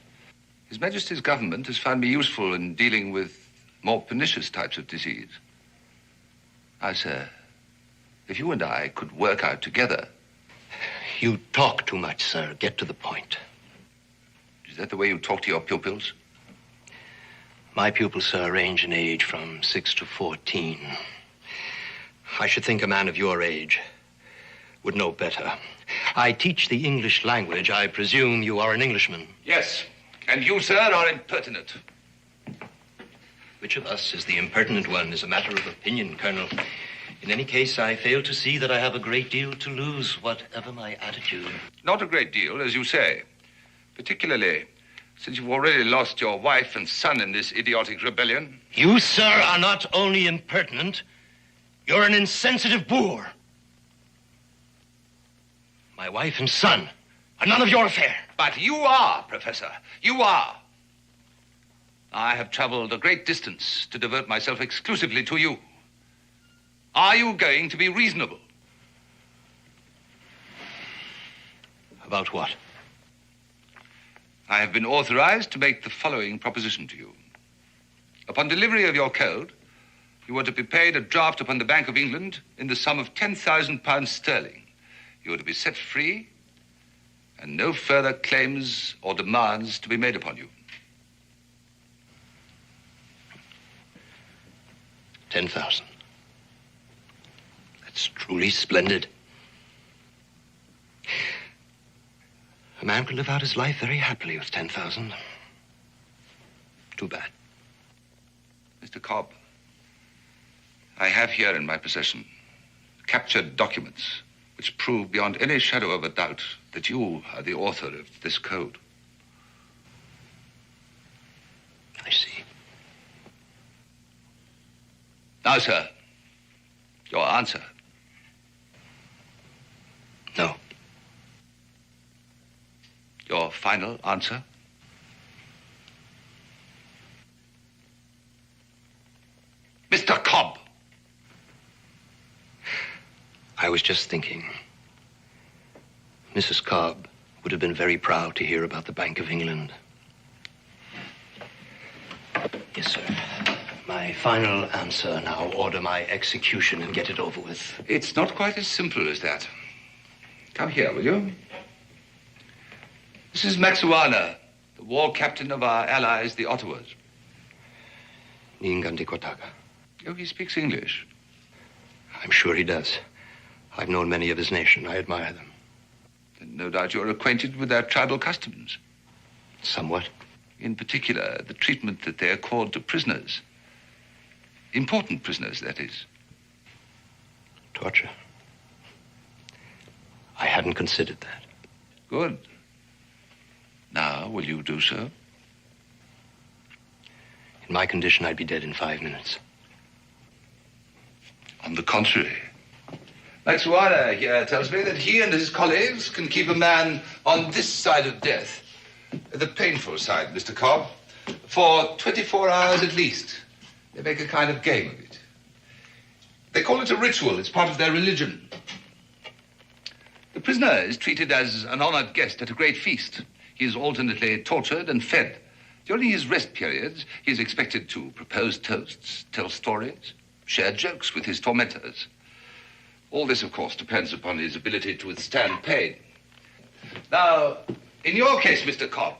His Majesty's government has found me useful in dealing with more pernicious types of disease. Now, sir, if you and I could work out together... You talk too much, sir. Get to the point. Is that the way you talk to your pupils? My pupils, sir, range in age from 6 to 14. I should think a man of your age would know better. I teach the English language. I presume you are an Englishman. Yes, and you, sir, are impertinent. Which of us is the impertinent one is a matter of opinion, Colonel. In any case, I fail to see that I have a great deal to lose, whatever my attitude. Not a great deal, as you say. Particularly since you've already lost your wife and son in this idiotic rebellion. You, sir, are not only impertinent, you're an insensitive boor. My wife and son are none of your affair. But you are, Professor. You are. I have traveled a great distance to devote myself exclusively to you. Are you going to be reasonable? About what? I have been authorized to make the following proposition to you. Upon delivery of your code, you are to be paid a draft upon the Bank of England in the sum of £10,000 sterling. You are to be set free, and no further claims or demands to be made upon you. 10,000. That's truly splendid. A man could live out his life very happily with 10,000. Too bad. Mr. Cobb, I have here in my possession captured documents which prove beyond any shadow of a doubt that you are the author of this code. I see. Now, sir, your answer. No. Your final answer? Mr. Cobb! I was just thinking. Mrs. Cobb would have been very proud to hear about the Bank of England. Yes, sir. My final answer. Now order my execution and get it over with. It's not quite as simple as that. Come here, will you? This is Maxuana, the war captain of our allies, the Ottawas. Ningandi Kotaka. Oh, he speaks English. I'm sure he does. I've known many of his nation. I admire them. Then no doubt you're acquainted with their tribal customs. Somewhat. In particular, the treatment that they accord to prisoners. Important prisoners, that is. Torture. I hadn't considered that. Good. Now, will you do so? In my condition, I'd be dead in 5 minutes. On the contrary. Maxuana here tells me that he and his colleagues can keep a man on this side of death, the painful side, Mr. Cobb, for 24 hours at least. They make a kind of game of it. They call it a ritual. It's part of their religion. The prisoner is treated as an honored guest at a great feast. He is alternately tortured and fed. During his rest periods, he is expected to propose toasts, tell stories, share jokes with his tormentors. All this, of course, depends upon his ability to withstand pain. Now, in your case, Mr. Cobb,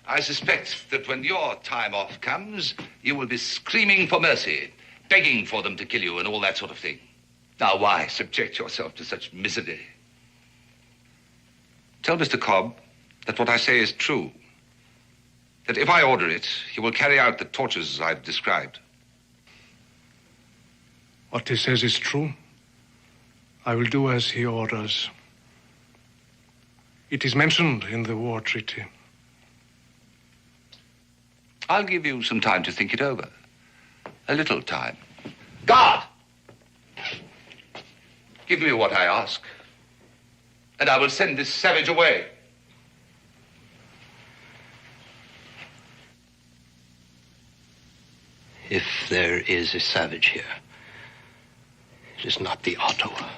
I suspect that when your time off comes, you will be screaming for mercy, begging for them to kill you and all that sort of thing. Now, why subject yourself to such misery? Tell Mr. Cobb that what I say is true. That if I order it, he will carry out the tortures I've described. What he says is true. I will do as he orders. It is mentioned in the war treaty. I'll give you some time to think it over. A little time. Guard! Give me what I ask, and I will send this savage away. If there is a savage here, it is not the Ottawa.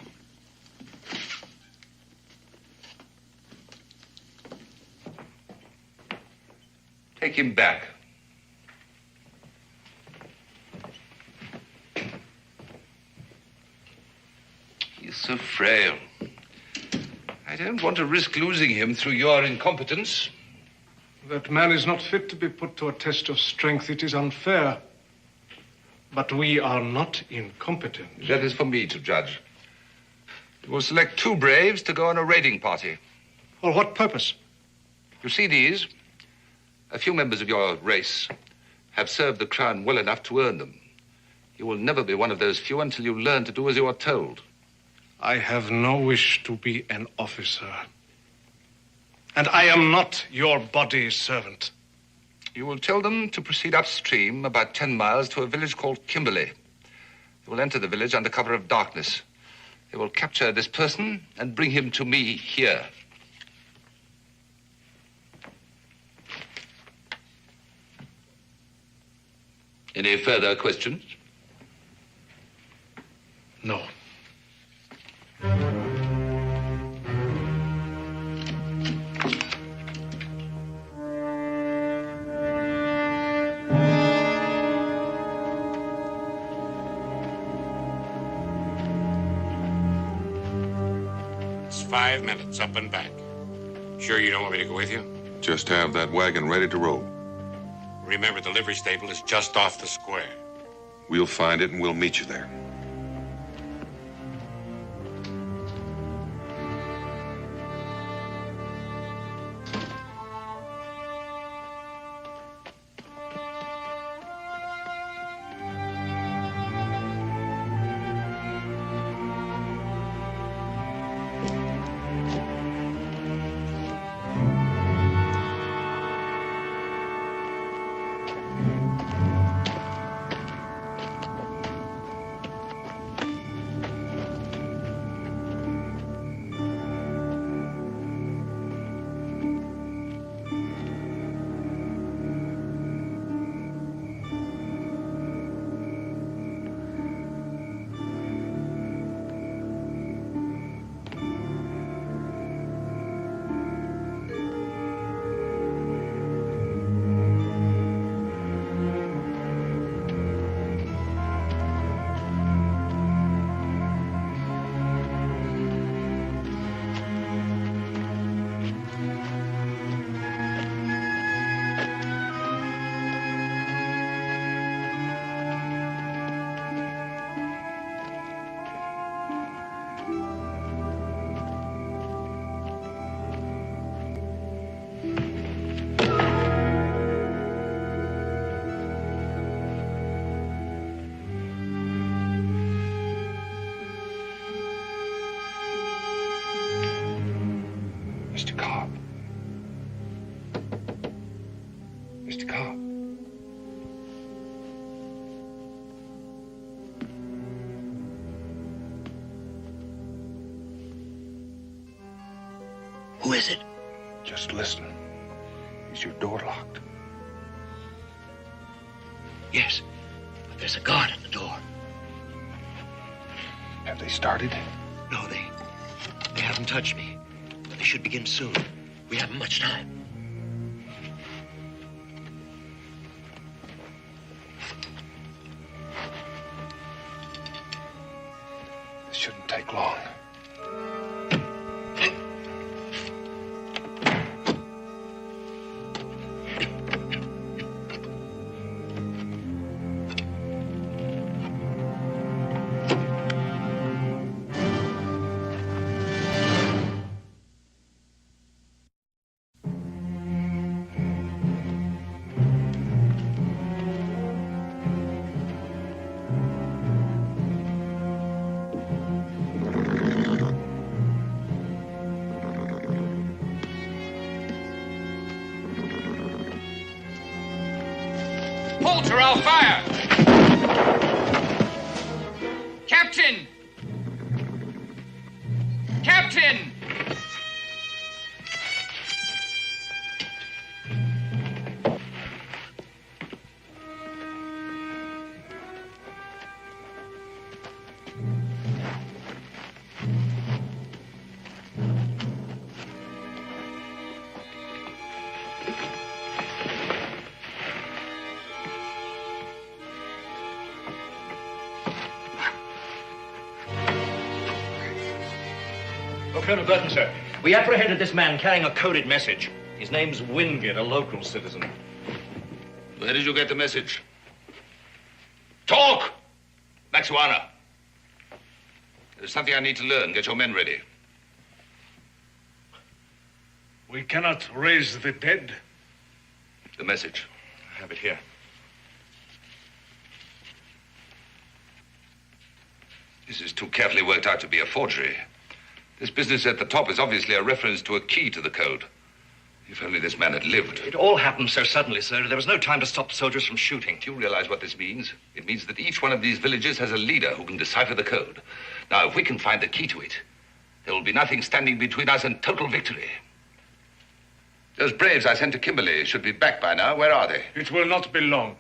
Take him back. He's so frail. I don't want to risk losing him through your incompetence. That man is not fit to be put to a test of strength. It is unfair. But we are not incompetent. That is for me to judge. You will select 2 braves to go on a raiding party. For what purpose? You see these? A few members of your race have served the crown well enough to earn them. You will never be one of those few until you learn to do as you are told. I have no wish to be an officer. And I am not your body servant. You will tell them to proceed upstream about 10 miles to a village called Kimberley. You will enter the village under cover of darkness. They will capture this person and bring him to me here. Any further questions? No. It's 5 minutes up and back. Sure you don't want me to go with you? Just have that wagon ready to roll. Remember, the livery stable is just off the square. We'll find it and we'll meet you there. Who is it? Just listen. Is your door locked? Yes, but there's a guard at the door. Have they started? No, they haven't touched me. But they should begin soon. We haven't much time. This shouldn't take long. Halt or I'll fire! Captain! Captain! Colonel Burton, sir. We apprehended this man carrying a coded message. His name's Wingate, a local citizen. Where did you get the message? Talk! Maxuana. There's something I need to learn. Get your men ready. We cannot raise the dead. The message. I have it here. This is too carefully worked out to be a forgery. This business at the top is obviously a reference to a key to the code. If only this man had lived. It all happened so suddenly, sir. There was no time to stop the soldiers from shooting. Do you realize what this means? It means that each one of these villages has a leader who can decipher the code. Now, if we can find the key to it, there will be nothing standing between us and total victory. Those braves I sent to Kimberley should be back by now. Where are they? It will not be long.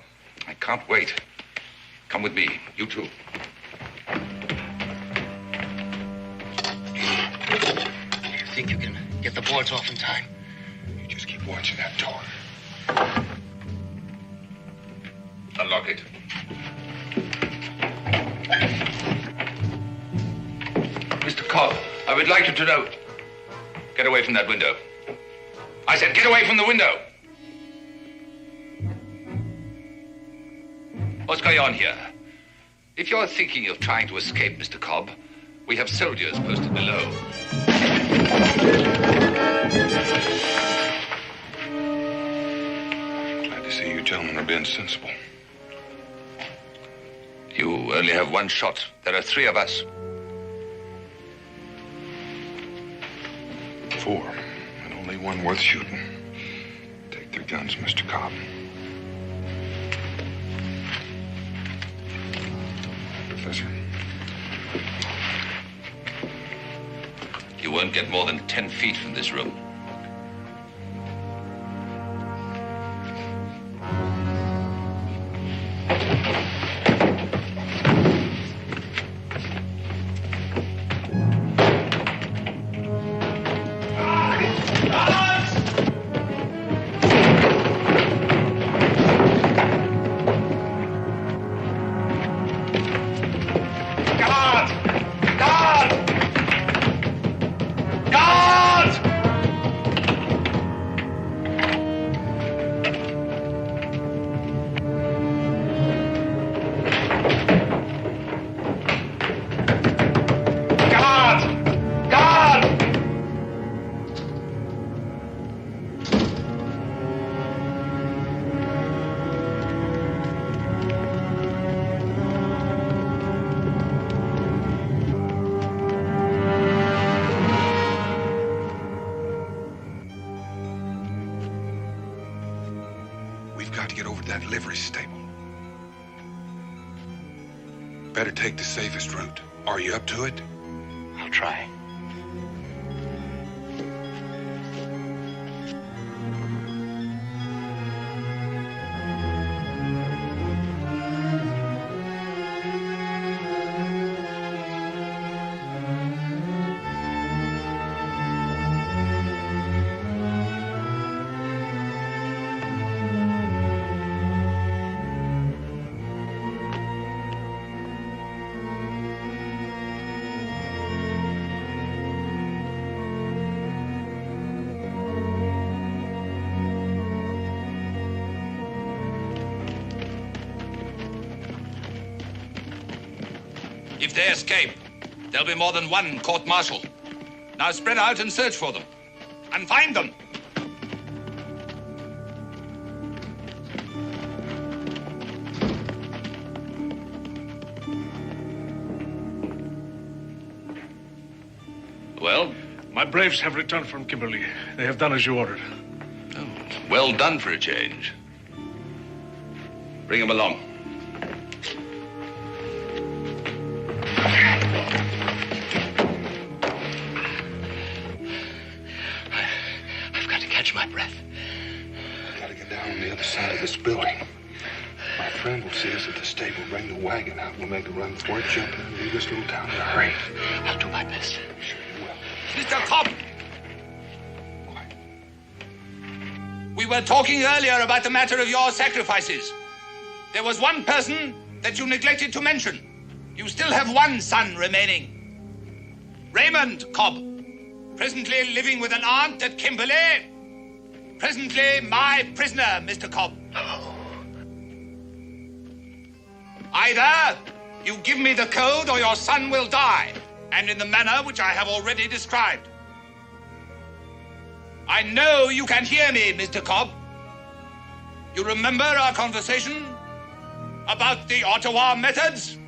I can't wait. Come with me. You too. You think you can get the boards off in time? You just keep watching that door. Unlock it. Mr. Cobb, I would like you to know. Get away from that window. I said get away from the window. What's going on here? If you're thinking of trying to escape, Mr. Cobb, we have soldiers posted below. Glad to see you gentlemen are being sensible. You only have one shot. There are 3 of us. 4, and only one worth shooting. Take their guns, Mr. Cobb. Professor. You won't get more than 10 feet from this room. Better take the safest route. Are you up to it? I'll try. If they escape, there'll be more than one court-martial. Now spread out and search for them. And find them! Well? My braves have returned from Kimberley. They have done as you ordered. Oh, well done for a change. Bring him along. I've got to catch my breath. I gotta get down on the other side of this building. My friend will see us at the stable, bring the wagon out. We'll make a run for it, jump in, and leave this little town in a hurry. I'll do my best. Sure you will. Mr. Cobb! We were talking earlier about the matter of your sacrifices. There was one person that you neglected to mention. You still have one son remaining. Raymond Cobb, presently living with an aunt at Kimberley. Presently my prisoner, Mr. Cobb. Either you give me the code or your son will die, and in the manner which I have already described. I know you can hear me, Mr. Cobb. You remember our conversation about the Ottawa methods?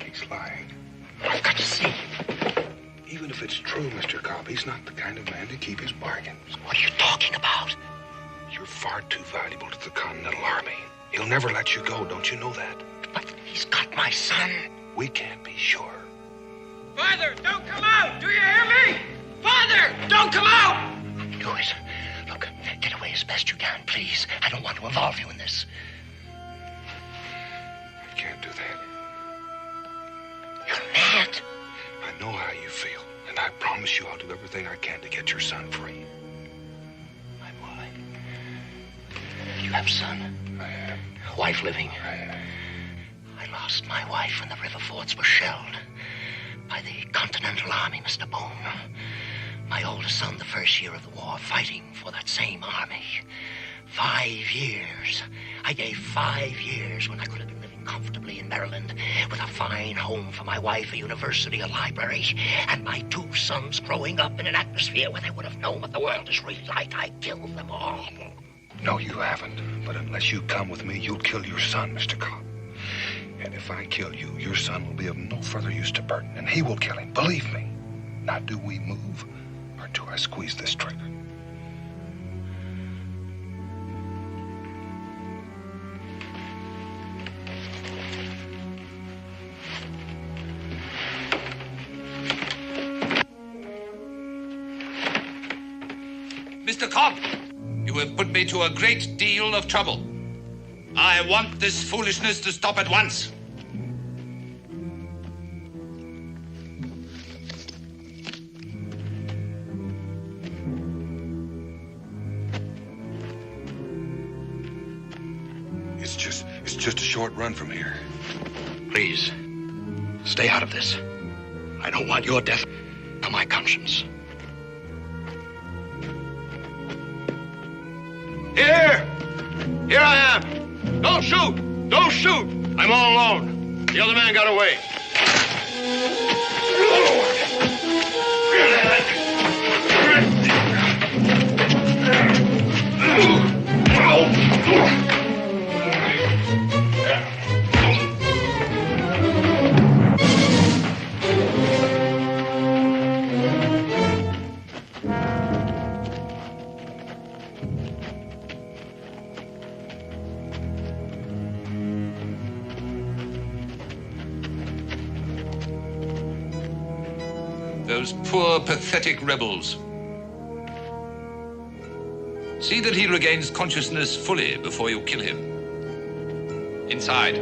He's lying. I've got to see. Even if it's true, Mr. Cobb, he's not the kind of man to keep his bargains. What are you talking about? You're far too valuable to the Continental Army. He'll never let you go, don't you know that? But he's got my son. We can't be sure. Father, don't come out! Do you hear me? Father, don't come out! Do it. Look, get away as best you can, please. I don't want to involve you in this. I can't do that. You're mad. I know how you feel, and I promise you I'll do everything I can to get your son free. My boy. You have a son? I have. Wife living? I have. I lost my wife when the river forts were shelled by the Continental Army, Mr. Boone. My oldest son, the first year of the war, fighting for that same army. 5 years. I gave 5 years when I could have been living comfortably in Maryland with a fine home for my wife, a university, a library, and my 2 sons growing up in an atmosphere where they would have known what the world is really like. I killed them all. No, you haven't. But unless you come with me, you'll kill your son, Mr. Cobb. And if I kill you, your son will be of no further use to Burton, and he will kill him. Believe me. Now, do we move, or do I squeeze this trigger? Mr. Cobb, you have put me to a great deal of trouble. I want this foolishness to stop at once. It's just a short run from here. Please, stay out of this. I don't want your death on my conscience. Here! Here I am! Don't shoot! Don't shoot! I'm all alone. The other man got away. Those poor, pathetic rebels. See that he regains consciousness fully before you kill him. Inside.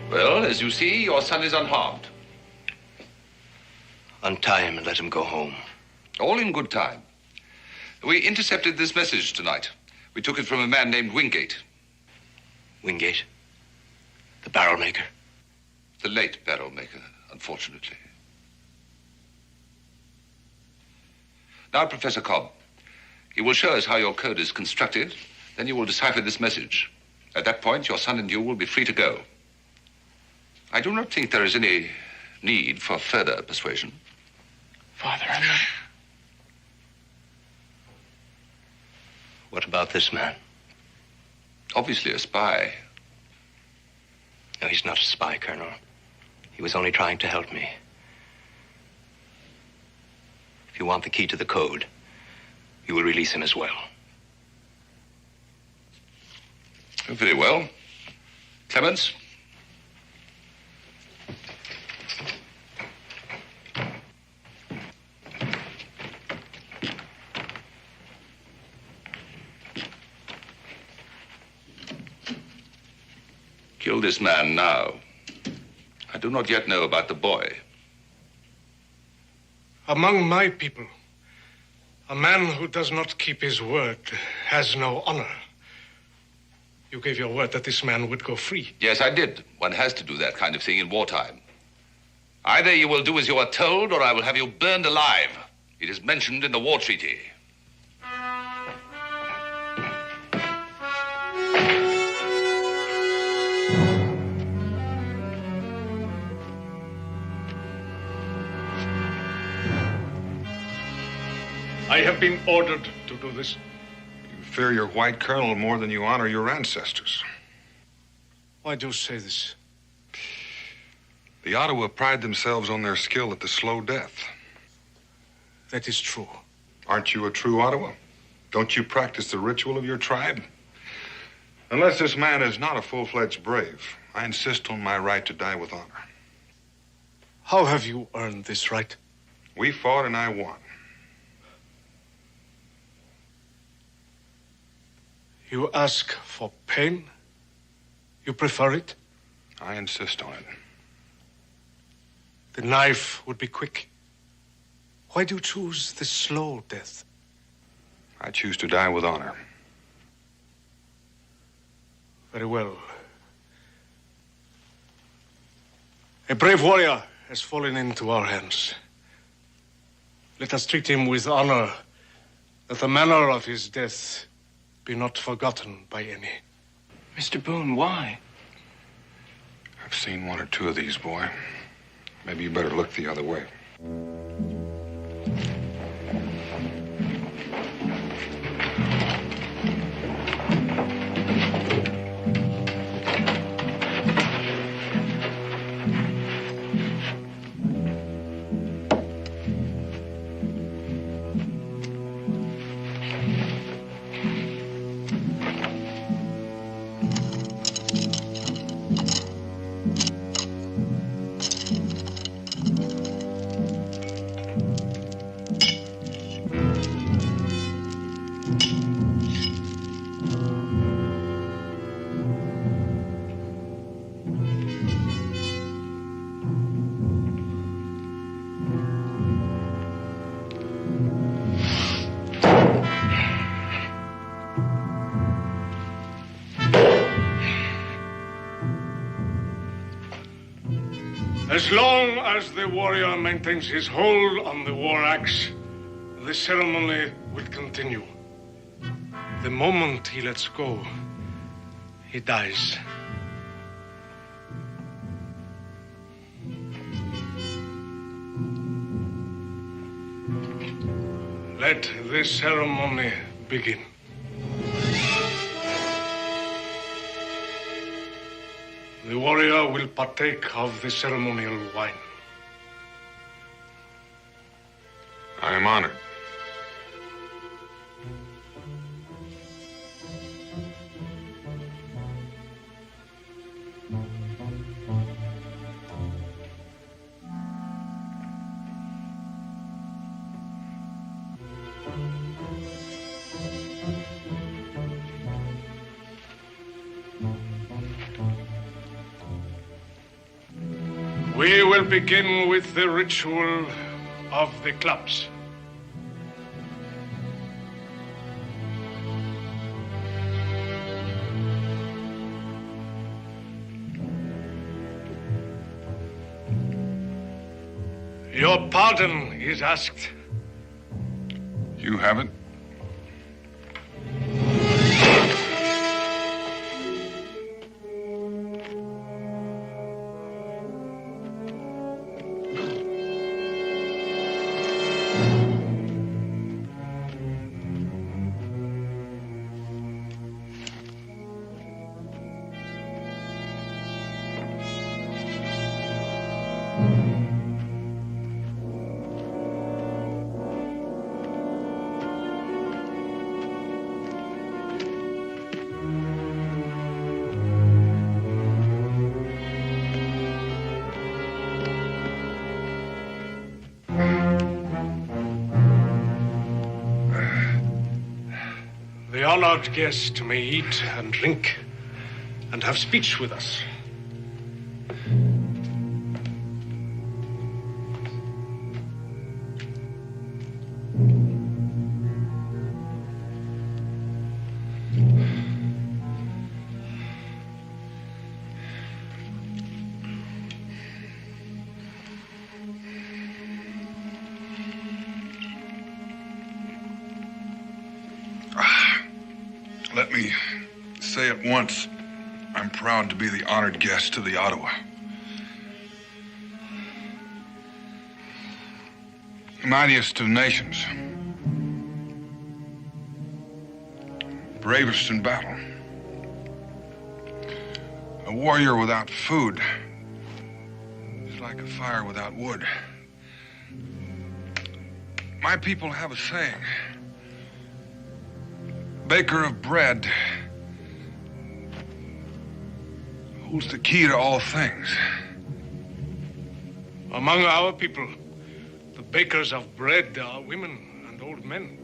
Well, as you see, your son is unharmed. Untie him and let him go home. All in good time. We intercepted this message tonight. We took it from a man named Wingate. Wingate? The barrel maker? The late barrel maker, unfortunately. Now, Professor Cobb, you will show us how your code is constructed. Then you will decipher this message. At that point, your son and you will be free to go. I do not think there is any need for further persuasion. Father, I'm not... What about this man? Obviously a spy. No, he's not a spy, Colonel. He was only trying to help me. If you want the key to the code, you will release him as well. Very well. Clements? Kill this man now. I do not yet know about the boy. Among my people, a man who does not keep his word has no honor. You gave your word that this man would go free. Yes, I did. One has to do that kind of thing in wartime. Either you will do as you are told, or I will have you burned alive. It is mentioned in the war treaty. I have been ordered to do this. You fear your white colonel more than you honor your ancestors. Why do you say this? The Ottawa pride themselves on their skill at the slow death. That is true. Aren't you a true Ottawa? Don't you practice the ritual of your tribe? Unless this man is not a full-fledged brave, I insist on my right to die with honor. How have you earned this right? We fought and I won. You ask for pain? You prefer it? I insist on it. The knife would be quick. Why do you choose the slow death? I choose to die with honor. Very well. A brave warrior has fallen into our hands. Let us treat him with honor, that the manner of his death be not forgotten by any. Mr. Boone, why? I've seen one or two of these, boy. Maybe you better look the other way. As long as the warrior maintains his hold on the war axe, the ceremony will continue. The moment he lets go, he dies. Let the ceremony begin. The warrior will partake of the ceremonial wine. I am honored. We will begin with the ritual of the clubs. Your pardon is asked. You haven't? The honored guest may eat and drink and have speech with us. Let me say at once, I'm proud to be the honored guest of the Ottawa. Mightiest of nations. Bravest in battle. A warrior without food is like a fire without wood. My people have a saying. Baker of bread holds the key to all things. Among our people, the bakers of bread are women and old men.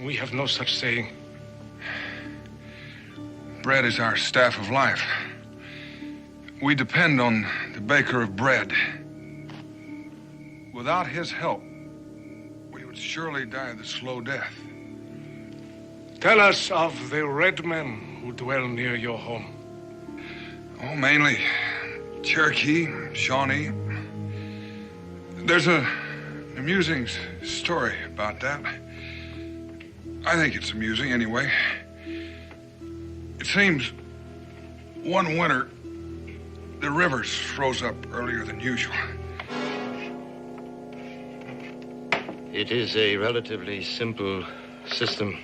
We have no such saying. Bread is our staff of life. We depend on the baker of bread. Without his help, we would surely die the slow death. Tell us of the red men who dwell near your home. Oh, mainly Cherokee, Shawnee. There's an amusing story about that. I think it's amusing anyway. It seems one winter, the rivers froze up earlier than usual. It is a relatively simple system.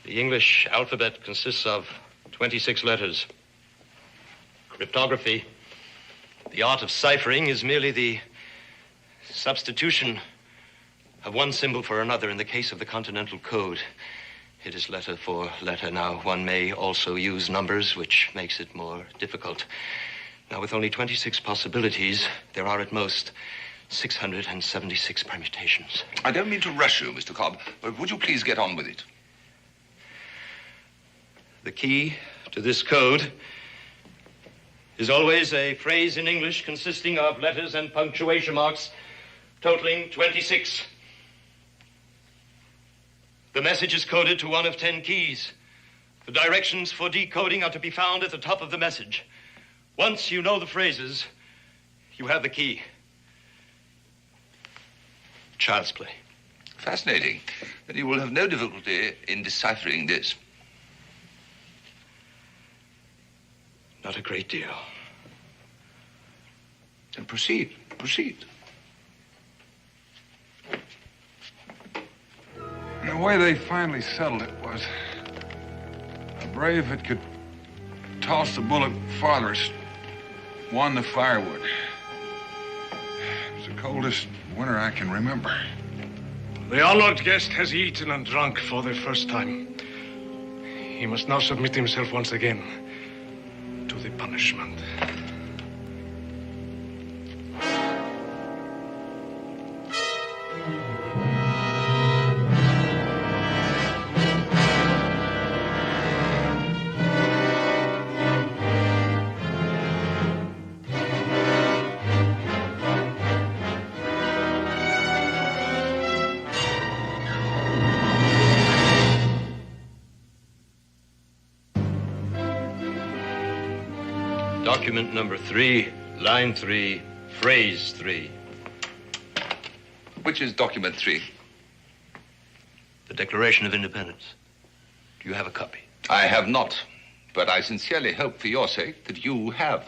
The English alphabet consists of 26 letters. Cryptography, the art of ciphering, is merely the substitution of one symbol for another. In the case of the Continental Code, it is letter for letter. Now, one may also use numbers, which makes it more difficult. Now, with only 26 possibilities, there are at most 676 permutations. I don't mean to rush you, Mr. Cobb, but would you please get on with it? The key to this code is always a phrase in English consisting of letters and punctuation marks totaling 26. The message is coded to one of 10 keys. The directions for decoding are to be found at the top of the message. Once you know the phrases, you have the key. Child's play. Fascinating. Then you will have no difficulty in deciphering this. Not a great deal. Then proceed. Proceed. And the way they finally settled it was a brave that could toss the bullet farthest won the firewood. It was the coldest winter I can remember. The honored guest has eaten and drunk for the first time. He must now submit himself once again to the punishment. Document number 3, line 3, phrase 3. Which is document 3? The Declaration of Independence. Do you have a copy? I have not, but I sincerely hope for your sake that you have.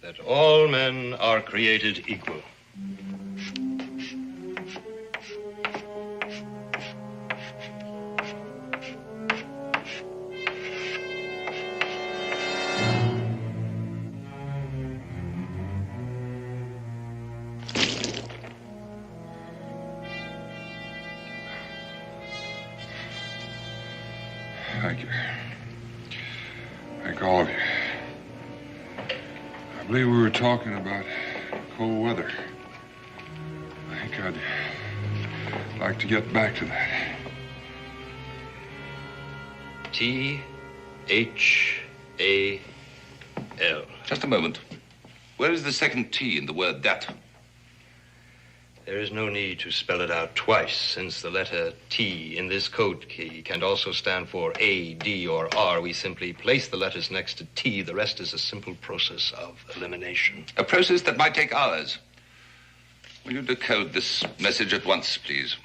That all men are created equal. Thank you. Thank all of you. I believe we were talking about cold weather. I think I'd like to get back to that. T-H-A-L. Just a moment. Where is the second T in the word that? There is no need to spell it out twice, since the letter T in this code key can also stand for A, D, or R. We simply place the letters next to T. The rest is a simple process of elimination. A process that might take hours. Will you decode this message at once, please?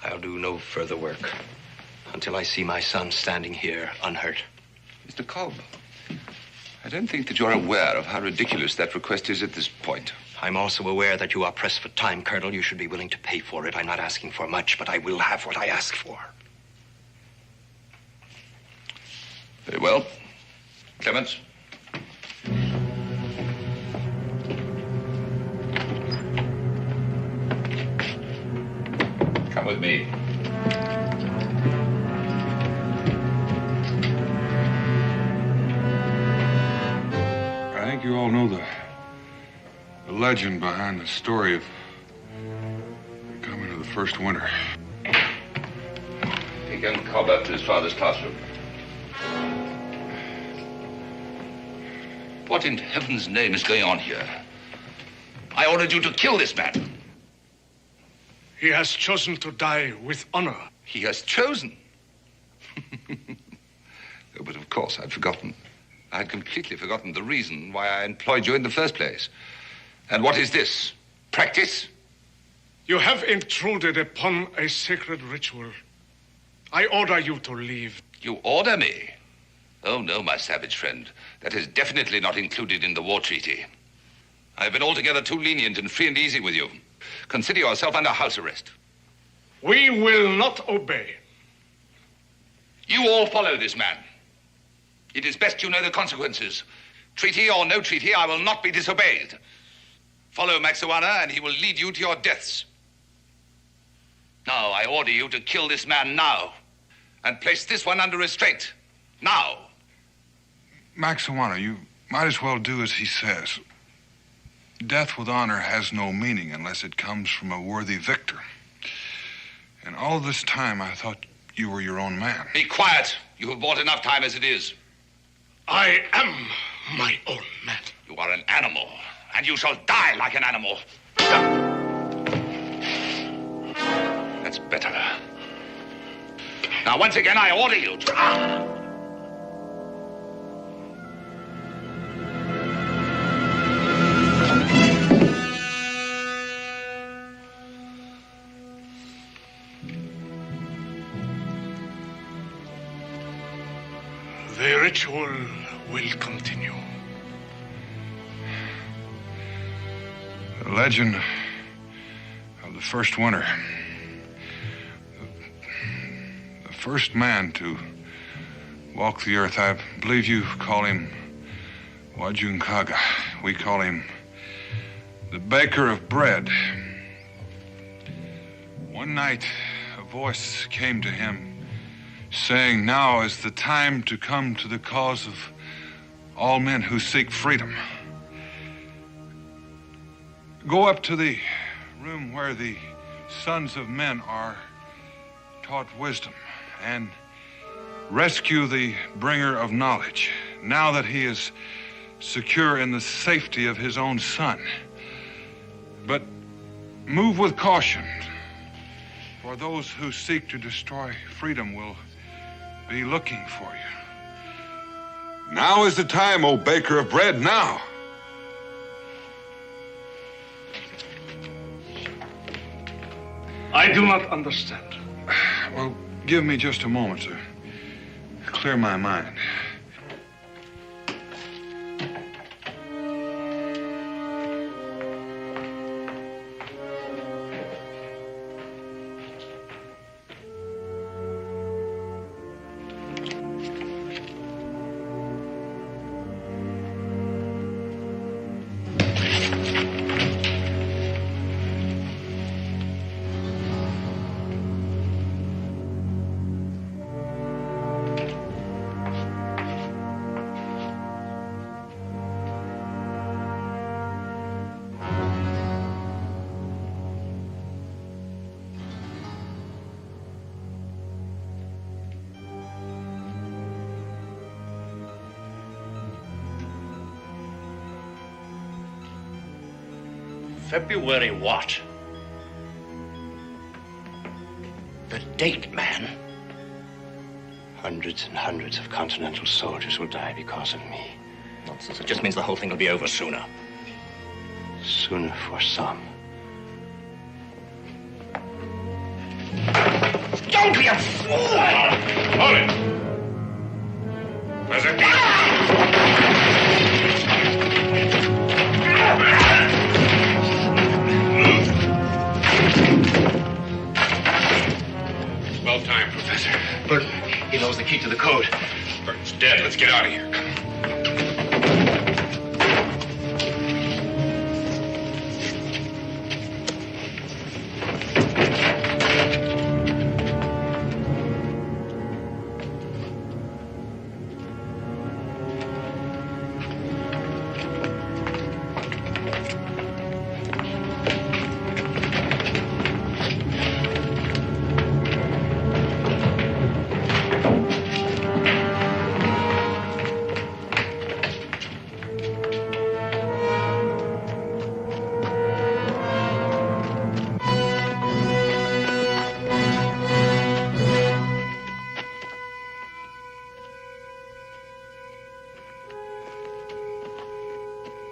I'll do no further work until I see my son standing here unhurt. Mr. Cobb, I don't think that you're aware of how ridiculous that request is at this point. I'm also aware that you are pressed for time, Colonel. You should be willing to pay for it. I'm not asking for much, but I will have what I ask for. Very well. Clements. Come with me. I think you all know the legend behind the story of the coming of the first winter. Take young Cobb up to his father's classroom. What in heaven's name is going on here? I ordered you to kill this man. He has chosen to die with honor. He has chosen? Oh, but of course, I'd forgotten. I had completely forgotten the reason why I employed you in the first place. And what is this? Practice? You have intruded upon a sacred ritual. I order you to leave. You order me? Oh, no, my savage friend. That is definitely not included in the war treaty. I've been altogether too lenient and free and easy with you. Consider yourself under house arrest. We will not obey. You all follow this man. It is best you know the consequences. Treaty or no treaty, I will not be disobeyed. Follow Maxuana, and he will lead you to your deaths. Now, I order you to kill this man now, and place this one under restraint. Now. Maxuana, you might as well do as he says. Death with honor has no meaning unless it comes from a worthy victor. And all this time, I thought you were your own man. Be quiet. You have bought enough time as it is. I am my own man. You are an animal, and you shall die like an animal. That's better. Now, once again, I order you to... The ritual will continue. The legend of the first winter. The first man to walk the earth. I believe you call him Wajunkaga. We call him the baker of bread. One night, a voice came to him saying, now is the time to come to the cause of all men who seek freedom. Go up to the room where the sons of men are taught wisdom and rescue the bringer of knowledge, now that he is secure in the safety of his own son. But move with caution, for those who seek to destroy freedom will be looking for you. Now is the time, O baker of bread, now. I do not understand. Well, give me just a moment to clear my mind. February what? The date, man. Hundreds and hundreds of Continental soldiers will die because of me. Nonsense. It just means the whole thing will be over sooner. Sooner for some. Don't be a fool! Hold it! There's a well timed, Professor. Burton, he knows the key to the code. Burton's dead. Let's get out of here.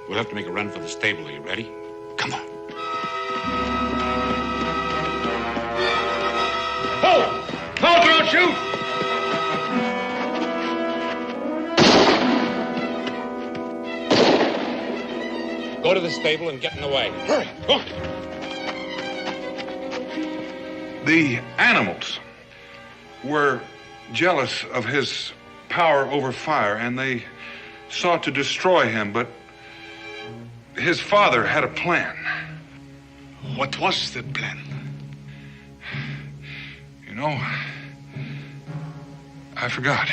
We'll have to make a run for the stable. Are you ready? Come on. Hold! Hold, don't shoot! Go to the stable and get in the wagon. Hurry. Go on. The animals were jealous of his power over fire, and they sought to destroy him, but his father had a plan. What was the plan? You know, I forgot.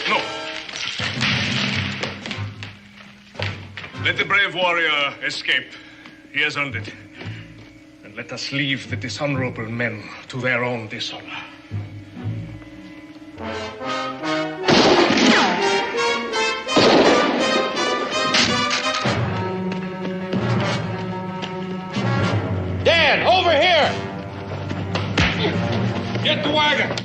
No. Let the brave warrior escape. He has earned it. And let us leave the dishonorable men to their own dishonor. Dan, over here! Get the wagon!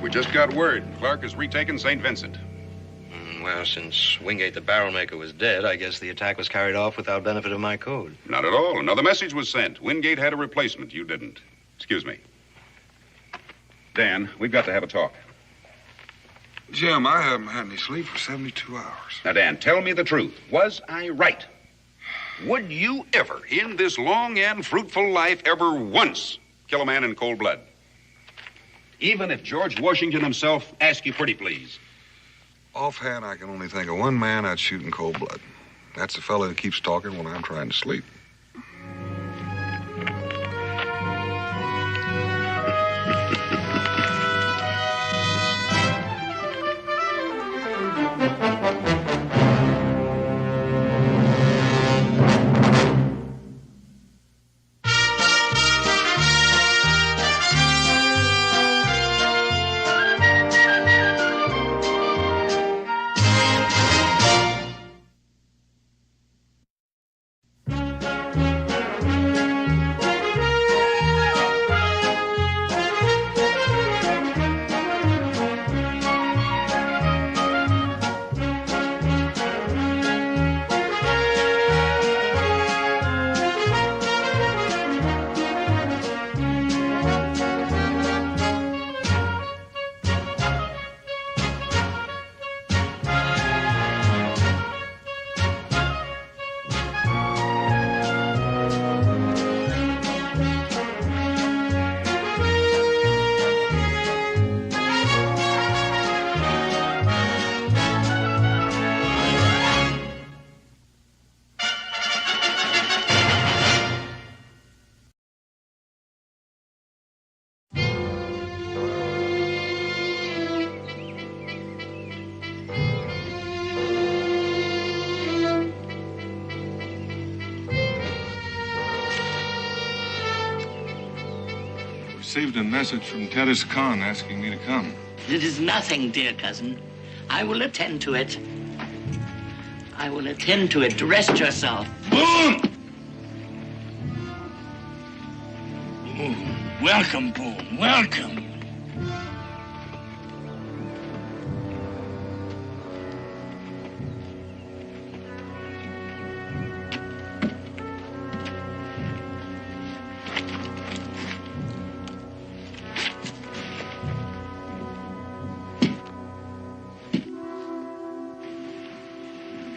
We just got word. Clark has retaken St. Vincent. Well, since Wingate the barrel maker was dead, I guess the attack was carried off without benefit of my code. Not at all. Another message was sent. Wingate had a replacement. You didn't. Excuse me. Dan, we've got to have a talk. Jim, I haven't had any sleep for 72 hours. Now, Dan, tell me the truth. Was I right? Would you ever, in this long and fruitful life, ever once kill a man in cold blood? Even if George Washington himself asked you pretty please. Offhand, I can only think of one man I'd shoot in cold blood. That's the fellow who keeps talking when I'm trying to sleep. Received a message from Tennis Khan asking me to come. It is nothing, dear cousin. I will attend to it. I will attend to it. Rest yourself. Boone! Boone. Welcome, Boone. Welcome.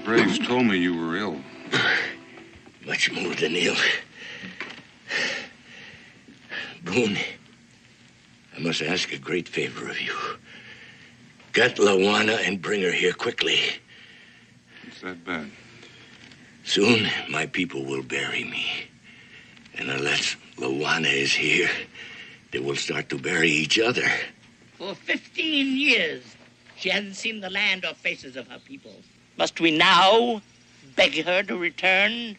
Braves told me you were ill. Much more than ill. Boone, I must ask a great favor of you. Get Lawana and bring her here quickly. It's that bad. Soon, my people will bury me. And unless Lawana is here, they will start to bury each other. For 15 years, she hasn't seen the land or faces of her people. Must we now beg her to return?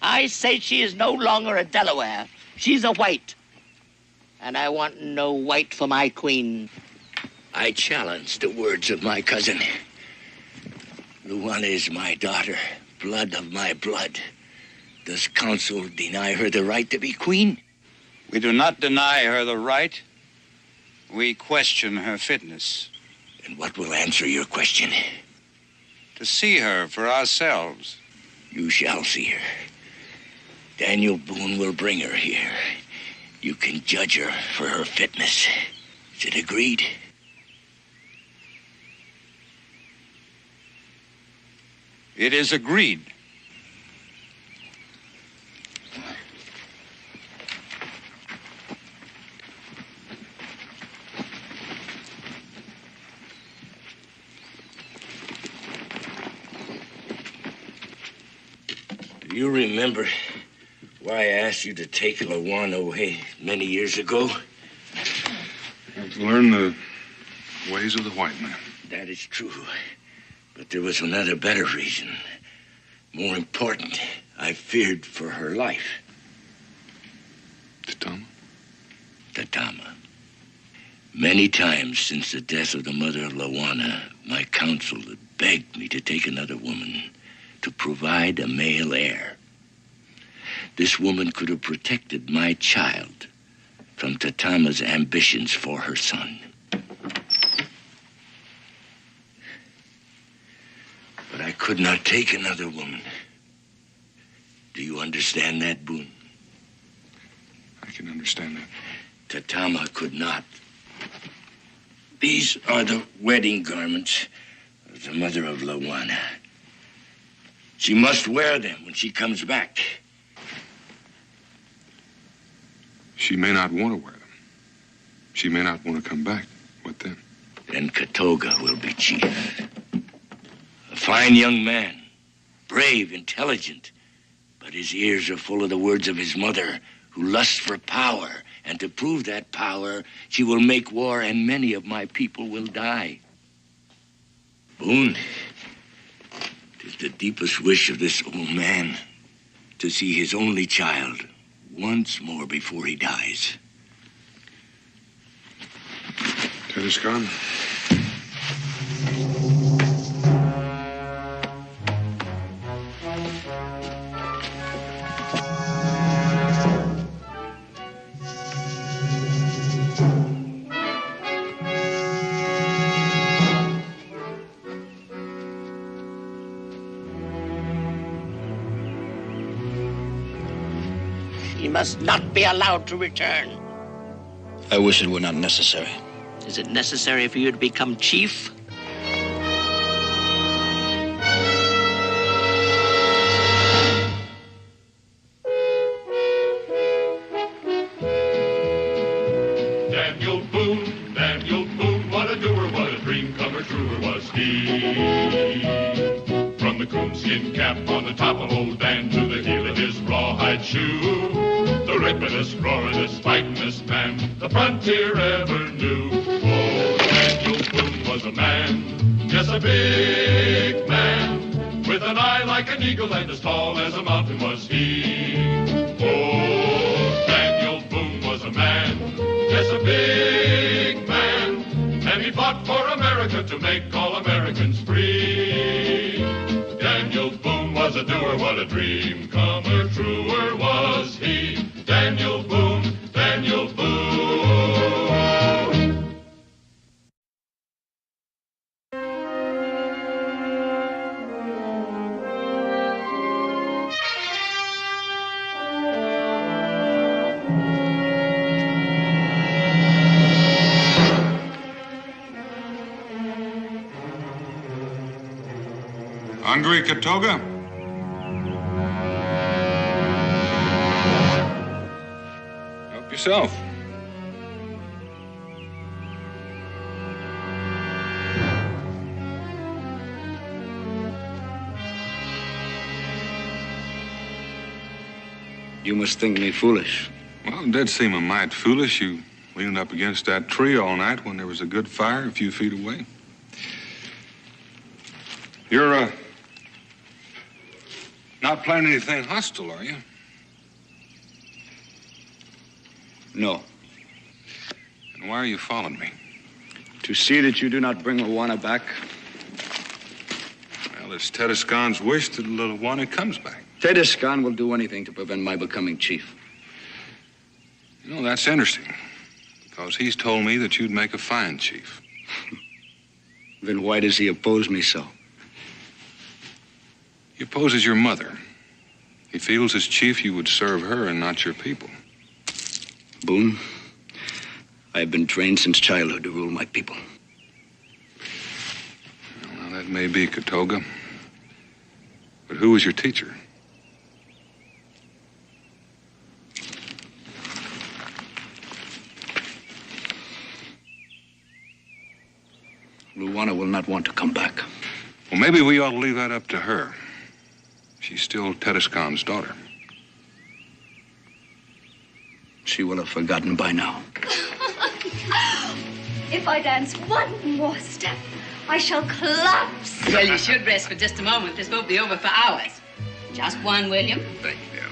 I say she is no longer a Delaware. She's a white. And I want no white for my queen. I challenge the words of my cousin. Luana is my daughter, blood of my blood. Does council deny her the right to be queen? We do not deny her the right. We question her fitness. And what will answer your question? To see her for ourselves. You shall see her. Daniel Boone will bring her here. You can judge her for her fitness. Is it agreed? It is agreed. Do you remember why I asked you to take Lawana away many years ago? To learn the ways of the white man. That is true. But there was another better reason. More important, I feared for her life. Tatama? Tatama. Many times since the death of the mother of Lawana, my council had begged me to take another woman to provide a male heir. This woman could have protected my child from Tatama's ambitions for her son. But I could not take another woman. Do you understand that, Boone? I can understand that. Tatama could not. These are the wedding garments of the mother of Lawana. She must wear them when she comes back. She may not want to wear them. She may not want to come back. What then? Then Katoga will be chief. A fine young man, brave, intelligent, but his ears are full of the words of his mother, who lusts for power, and to prove that power, she will make war, and many of my people will die. Boone, it is the deepest wish of this old man to see his only child once more before he dies. Teddy's gone. He must not be allowed to return. I wish it were not necessary. Is it necessary for you to become chief? Daniel Boone, what a doer, what a dream comer, truer was he. From the coonskin cap on the top of old Dan to the heel of his rawhide shoe, the ripidest, roaringest, fightingest man the frontier ever knew. Oh, Daniel Boone was a man, yes, a big man, with an eye like an eagle and as tall as a mountain was he. Oh, Daniel Boone was a man, a big man, and he fought for America to make all Americans free. Daniel Boone was a doer, what a dream comer, truer was he. Daniel Boone, Daniel Boone. Hungry, Katoga? Help yourself. You must think me foolish. Well, it did seem a mite foolish. You leaning up against that tree all night when there was a good fire a few feet away. You're, not planning anything hostile, are you? No. And why are you following me? To see that you do not bring Luana back. Well, it's Tedescon's wish that Luana comes back. Tedescan will do anything to prevent my becoming chief. You know, that's interesting. Because he's told me that you'd make a fine chief. Then why does he oppose me so? He opposes your mother. He feels as chief you would serve her and not your people. Boone, I have been trained since childhood to rule my people. Well, that may be, Katoga. But who was your teacher? Luana will not want to come back. Well, maybe we ought to leave that up to her. She's still Tedescon's daughter. She will have forgotten by now. If I dance one more step, I shall collapse. Well, you should rest for just a moment. This won't be over for hours. Just one, William. Thank you.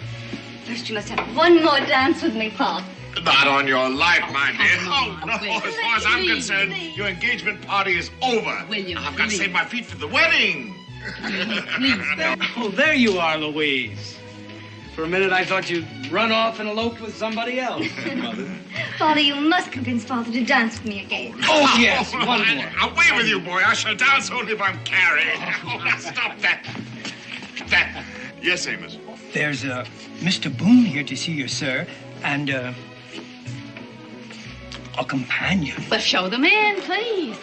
First, you must have one more dance with me, Pop. Not on your life, my dear. Oh, No, William, as far as I'm please, concerned, please. your engagement party is over. William, I've got to please. save my feet for the wedding. Oh, there you are, Louise. For a minute, I thought you'd run off and eloped with somebody else, Mother. Father, you must convince Father to dance with me again. Oh, yes, one more. Away with you, boy. I shall dance only if I'm carried. Stop that. That. Yes, Amos. There's Mr. Boone here to see you, sir, and a companion. Well, show them in, please.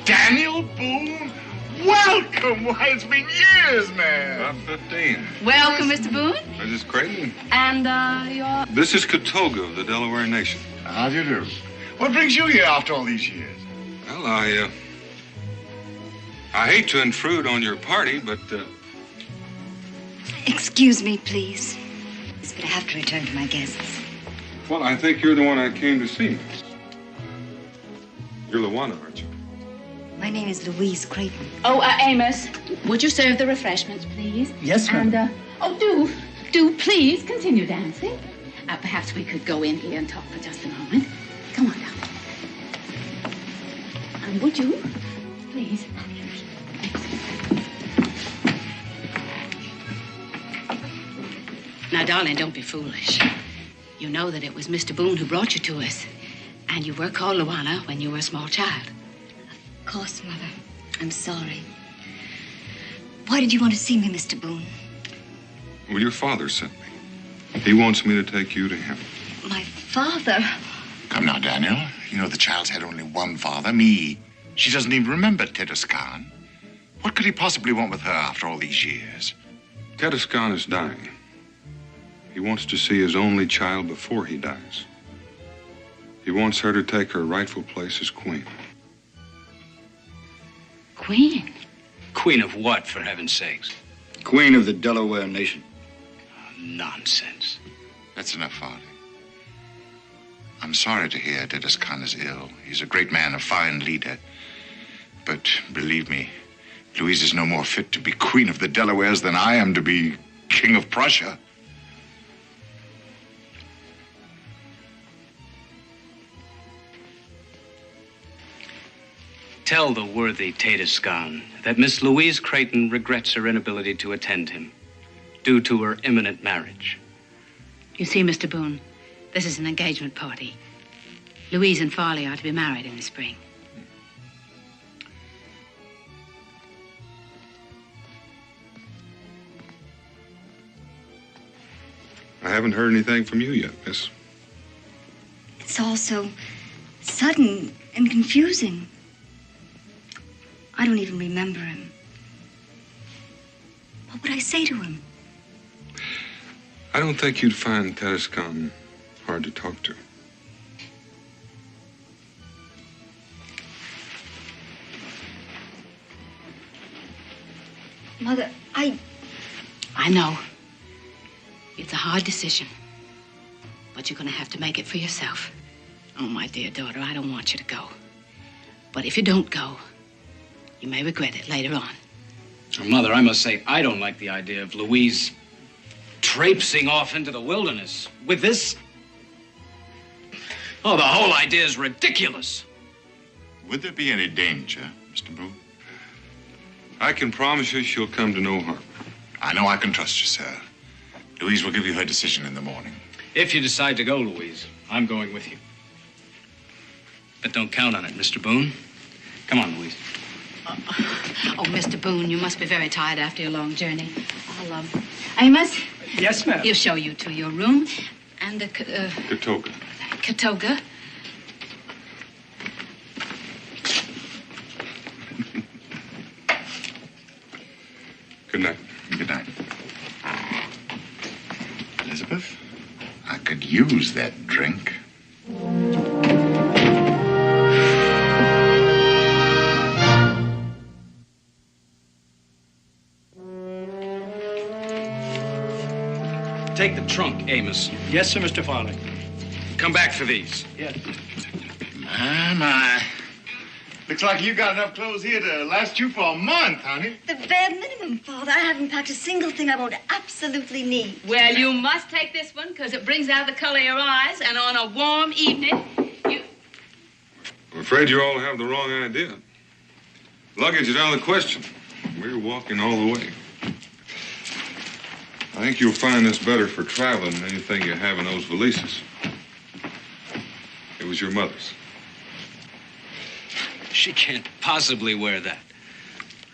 Daniel Boone? Welcome. Why, it's been years, man. About 15. Welcome, Mr. Boone. This is Creighton. And, your... This is Katoga of the Delaware Nation. How do you do? What brings you here after all these years? Well, I hate to intrude on your party, but, Excuse me, please. But I have to return to my guests. well, I think you're the one I came to see. You're Luana, aren't you? My name is Louise Creighton. Oh, Amos, would you serve the refreshments, please? Yes, ma'am. And, do please continue dancing. Perhaps we could go in here and talk for just a moment. Come on down. Would you, please? Now, darling, don't be foolish. You know that it was Mr. Boone who brought you to us. And you were called Luana when you were a small child. Of course, Mother. I'm sorry. Why did you want to see me, Mr. Boone? Well, your father sent me. He wants me to take you to him. My father? Come now, Daniel. You know the child's had only one father, me. She doesn't even remember Tedescan. What could he possibly want with her after all these years? Tedescan is dying. He wants to see his only child before he dies. He wants her to take her rightful place as queen. Queen? Queen of what, for heaven's sakes? Queen of the Delaware Nation. Nonsense. That's enough, Father. I'm sorry to hear Tedescan is ill. He's a great man, a fine leader. But believe me, Louise is no more fit to be Queen of the Delawares than I am to be King of Prussia. Tell the worthy Tatiscan that Miss Louise Creighton regrets her inability to attend him due to her imminent marriage. You see, Mr. Boone, this is an engagement party. Louise and Farley are to be married in the spring. I haven't heard anything from you yet, miss. It's all so sudden and confusing. I don't even remember him. What would I say to him? I don't think you'd find Tatiscan hard to talk to. Mother, I know. It's a hard decision. But you're going to have to make it for yourself. Oh, my dear daughter, I don't want you to go. But if you don't go, you may regret it later on. Mother, I must say, I don't like the idea of Louise traipsing off into the wilderness with this. Oh, the whole idea is ridiculous. Would there be any danger, Mr. Boone? I can promise you she'll come to no harm. I know I can trust you, sir. Louise will give you her decision in the morning. If you decide to go, Louise, I'm going with you. But don't count on it, Mr. Boone. Come on, Louise. Oh, Mr. Boone, you must be very tired after your long journey. I'll, Amos? Yes, ma'am. He'll show you to your room and the, Katoga. Katoga. Good night. Good night. Elizabeth, I could use that drink. Take the trunk, Amos. Yes, sir, Mr. Farley. Come back for these. Yes. My. Looks like you got enough clothes here to last you for a month, honey. The bare minimum, Father. I haven't packed a single thing I won't absolutely need. Well, you must take this one because it brings out the color of your eyes, and on a warm evening, I'm afraid you all have the wrong idea. Luggage is out of the question. We're walking all the way. I think you'll find this better for traveling than anything you have in those valises. It was your mother's. She can't possibly wear that.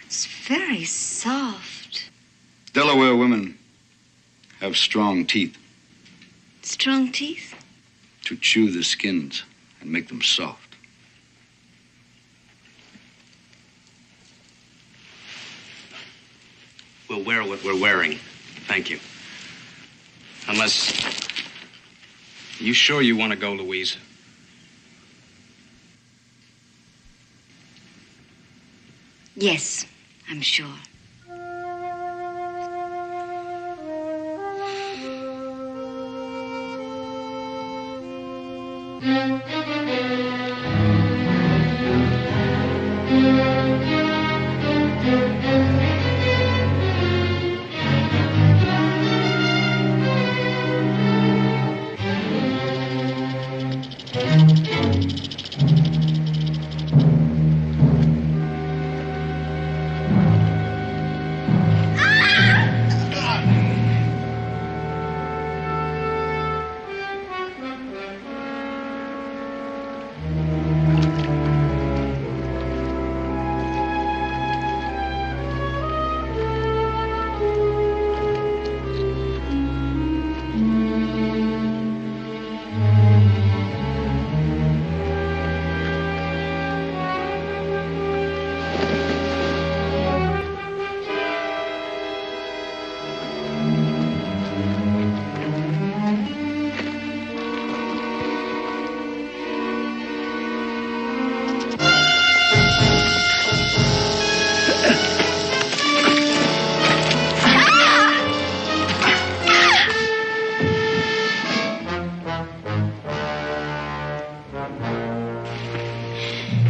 It's very soft. Delaware women have strong teeth Strong teeth? to chew the skins and make them soft. We'll wear what we're wearing. Thank you. Unless... You sure you want to go, Louise? Yes, I'm sure.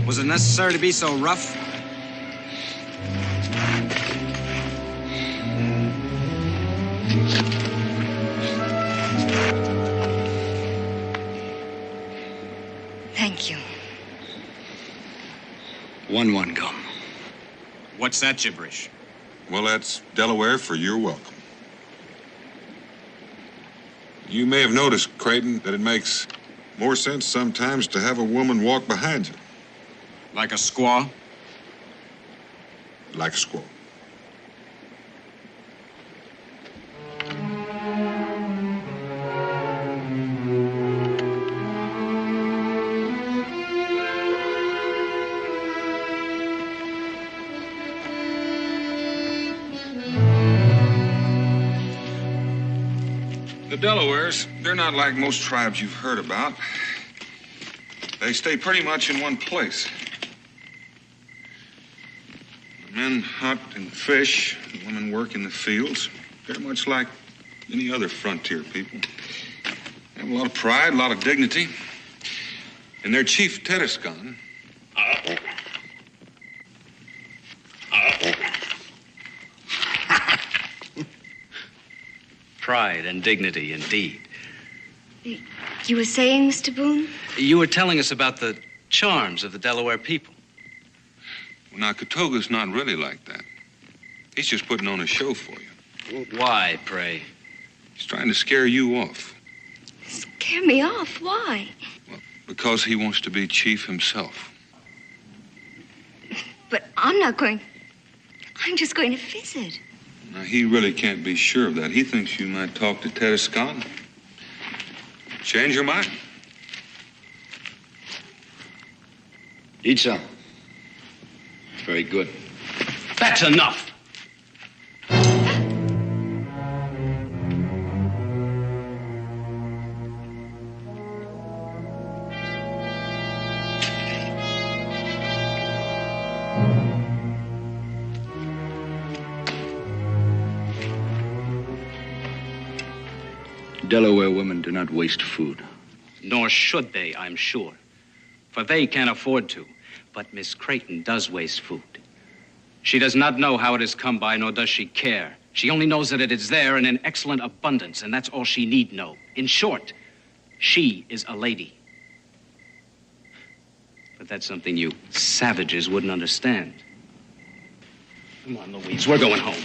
Was it necessary to be so rough? Thank you. 1-1 gum. What's that gibberish? Well, that's Delaware for you're welcome. You may have noticed, Creighton, that it makes more sense sometimes to have a woman walk behind you. Like a squaw? Like a squaw. The Delawares, they're not like most tribes you've heard about. They stay pretty much in one place. The men hunt and fish, the women work in the fields. They're much like any other frontier people. They have a lot of pride, a lot of dignity. And their chief, Tedescon, Pride and dignity, indeed. You were saying, Mr. Boone? You were telling us about the charms of the Delaware people. well, now, Katoga's not really like that. He's just putting on a show for you. Why, pray? He's trying to scare you off Scare me off. Why? because he wants to be chief himself. But I'm not going. I'm just going to visit. Now, he really can't be sure of that. He thinks you might talk to Tedescon. Change your mind. Eat some. It's very good. That's enough. Delaware women do not waste food. Nor should they, I'm sure. For they can't afford to. But Miss Creighton does waste food. She does not know how it has come by, nor does she care. She only knows that it is there and in excellent abundance, and that's all she need know. In short, she is a lady. But that's something you savages wouldn't understand. Come on, Louise, we're going home.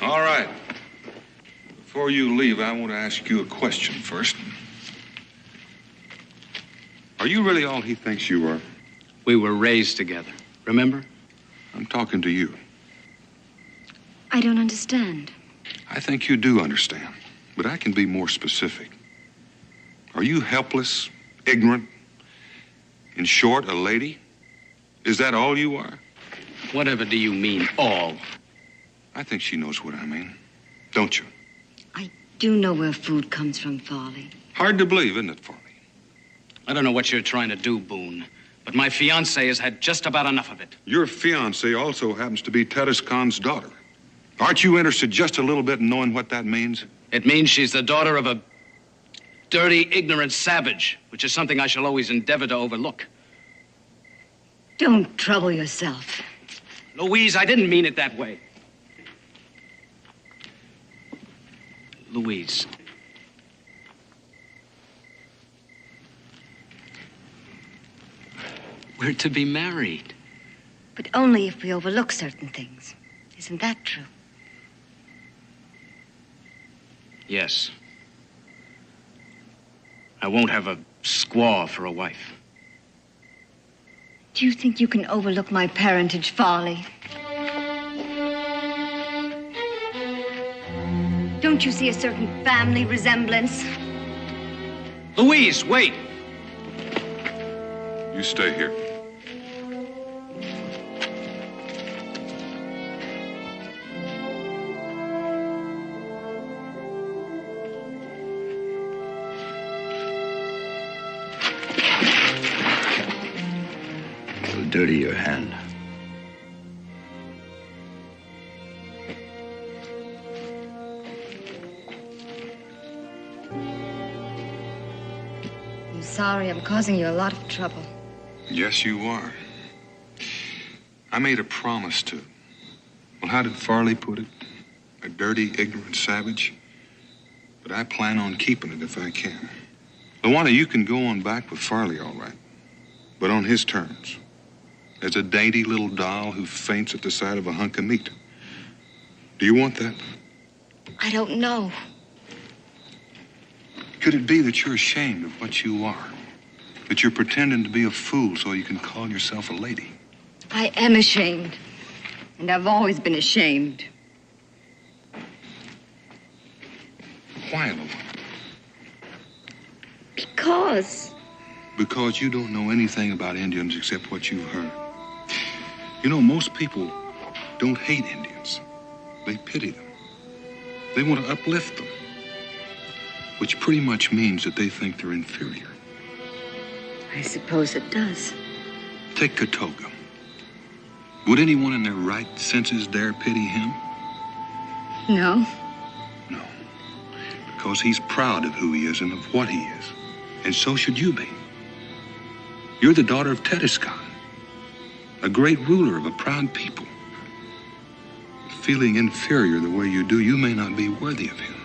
All right. Before you leave, I want to ask you a question first. Are you really all he thinks you are? We were raised together, remember? I'm talking to you. I don't understand. I think you do understand, but I can be more specific. Are you helpless, ignorant, in short, a lady? Is that all you are? Whatever do you mean, all? I think she knows what I mean, don't you? I do know where food comes from, Farley. Hard to believe, isn't it, Farley? I don't know what you're trying to do, Boone, but my fiancée has had just about enough of it. Your fiancée also happens to be Tedescon's daughter. Aren't you interested just a little bit in knowing what that means? It means she's the daughter of a dirty, ignorant savage, which is something I shall always endeavor to overlook. Don't trouble yourself. Louise, I didn't mean it that way. Louise. We're to be married. But only if we overlook certain things. Isn't that true? Yes. I won't have a squaw for a wife. Do you think you can overlook my parentage, Farley? Don't you see a certain family resemblance? Louise, wait! You stay here. It'll dirty your hand. I'm sorry I'm causing you a lot of trouble. Yes, you are. I made a promise to. Well, how did Farley put it? A dirty, ignorant savage? But I plan on keeping it if I can. Luana, you can go on back with Farley, all right. But on his terms. as a dainty little doll who faints at the sight of a hunk of meat. Do you want that? I don't know. Could it be that you're ashamed of what you are? That you're pretending to be a fool so you can call yourself a lady? I am ashamed. And I've always been ashamed. Why, Luana? Because. Because you don't know anything about Indians except what you've heard. You know, most people don't hate Indians. They pity them. They want to uplift them. Which pretty much means that they think they're inferior. I suppose it does. Take Katoga. Would anyone in their right senses dare pity him? No. No. Because he's proud of who he is and of what he is. And so should you be. You're the daughter of Tedescan, a great ruler of a proud people. Feeling inferior the way you do, you may not be worthy of him.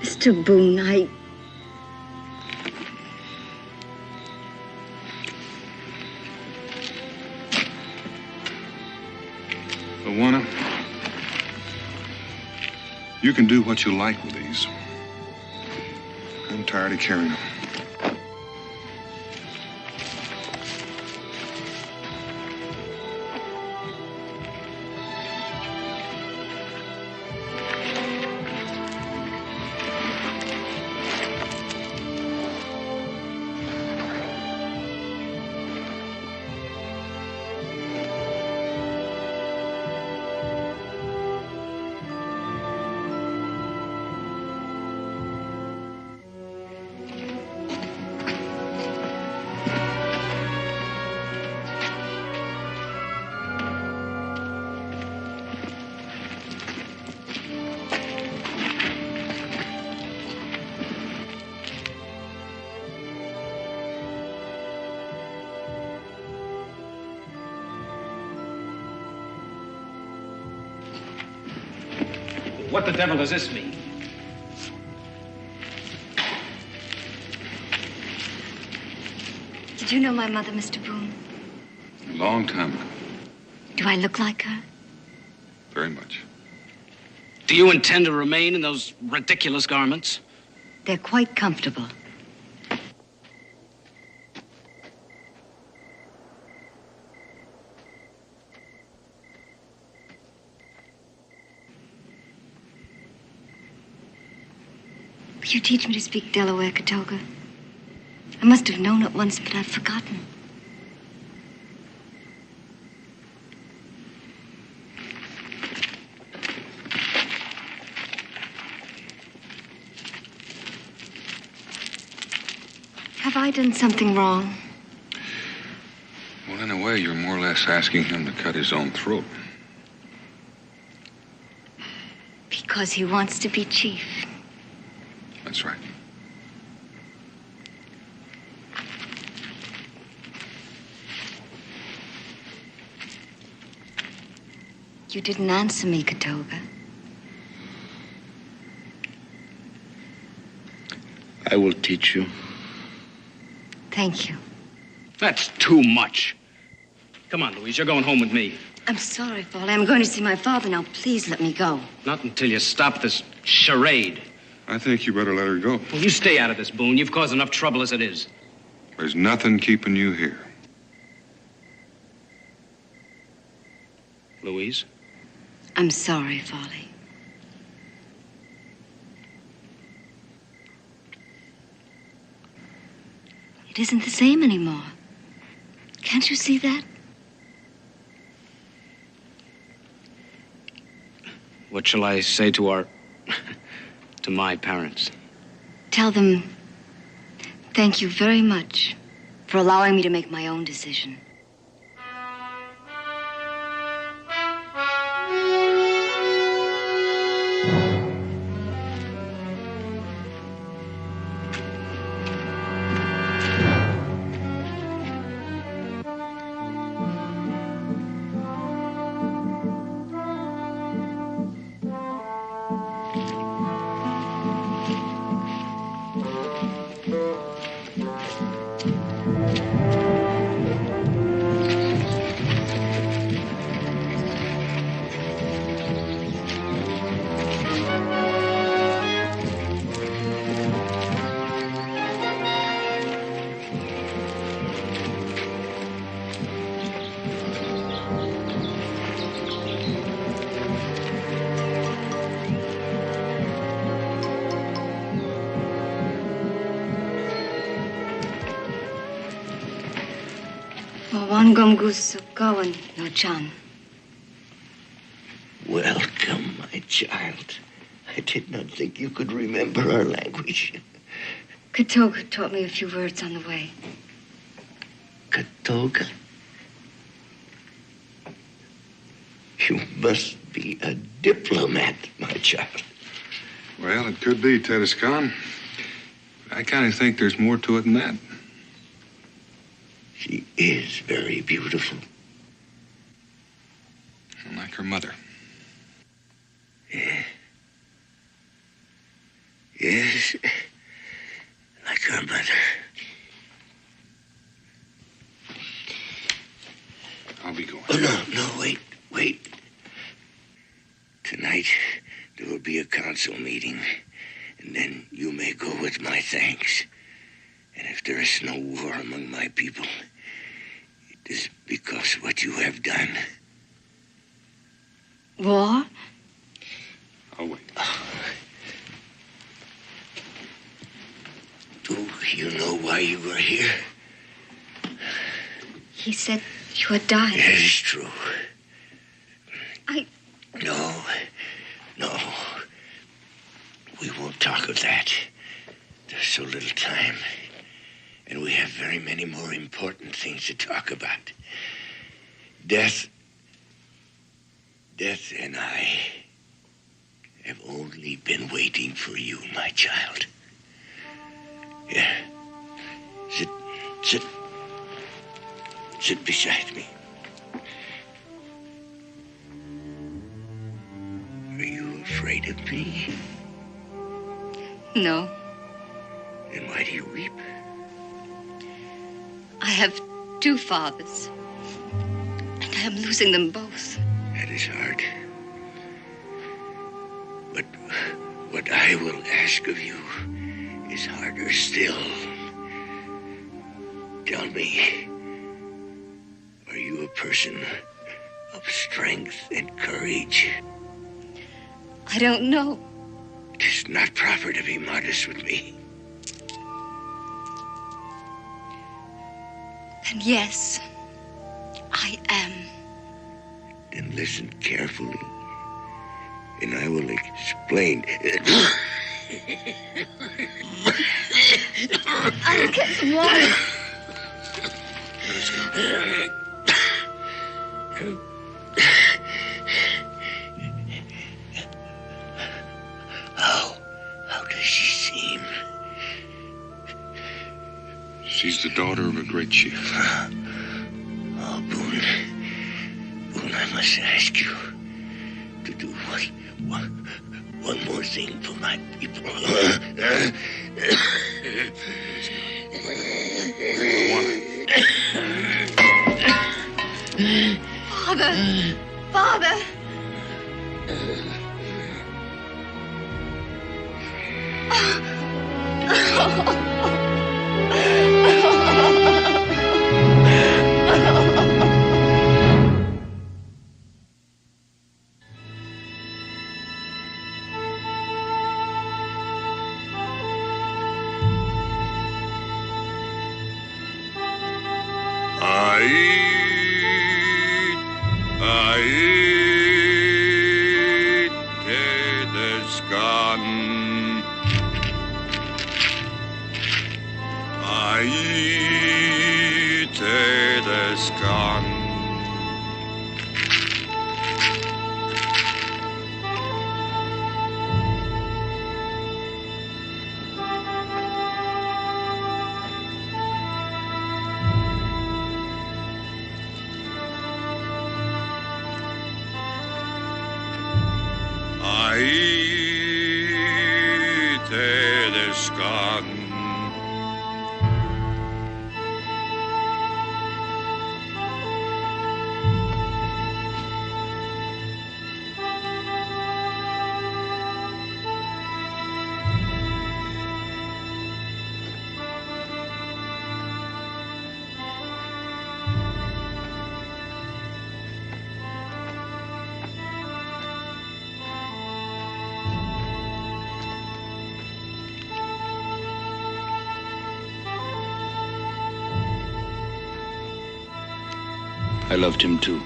Mr. Boone, Luana, you can do what you like with these. I'm tired of carrying them. What the devil does this mean? did you know my mother, Mr. Boone? A long time ago. Do I look like her? Very much. Do you intend to remain in those ridiculous garments? They're quite comfortable. Will you teach me to speak Delaware, Katoga? I must have known it once, but I've forgotten. Have I done something wrong? Well, in a way, you're more or less asking him to cut his own throat. Because he wants to be chief. That's right. You didn't answer me, Katoga. I will teach you. Thank you. That's too much. Come on, Louise, you're going home with me. I'm sorry, Foley. I'm going to see my father now. Please let me go. Not until you stop this charade. I think you better let her go. Well, you stay out of this, Boone. You've caused enough trouble as it is. There's nothing keeping you here. Louise? I'm sorry, Foley. It isn't the same anymore. Can't you see that? What shall I say to our... to my parents? Tell them thank you very much for allowing me to make my own decision. Ongom gusto kawan no chan. Welcome, my child. I did not think you could remember our language. Katoga taught me a few words on the way. Katoga? You must be a diplomat, my child. Well, it could be, Tedescon. I kind of think there's more to it than that. She is very beautiful. Like her mother. Yeah. Yes, like her mother. I'll be going. Oh, no, wait. Tonight, there will be a council meeting, and then you may go with my thanks. And if there is no war among my people, it is because of what you have done. War? I'll wait. Do you know why you were here? He said you had died. It is true. No. We won't talk of that. There's so little time. And we have very many more important things to talk about. Death and I have only been waiting for you, my child. Yeah. Sit beside me. Are you afraid of me? No. Then why do you weep? I have two fathers. And I am losing them both. That is hard. But what I will ask of you is harder still. Tell me, are you a person of strength and courage? I don't know. It is not proper to be modest with me. Then yes, I am. Then listen carefully, and I will explain. I'll get some water. How does she seem? She's the daughter of a great chief. Oh, Boone, I must ask you to do one more thing for my people. Father! I loved him too.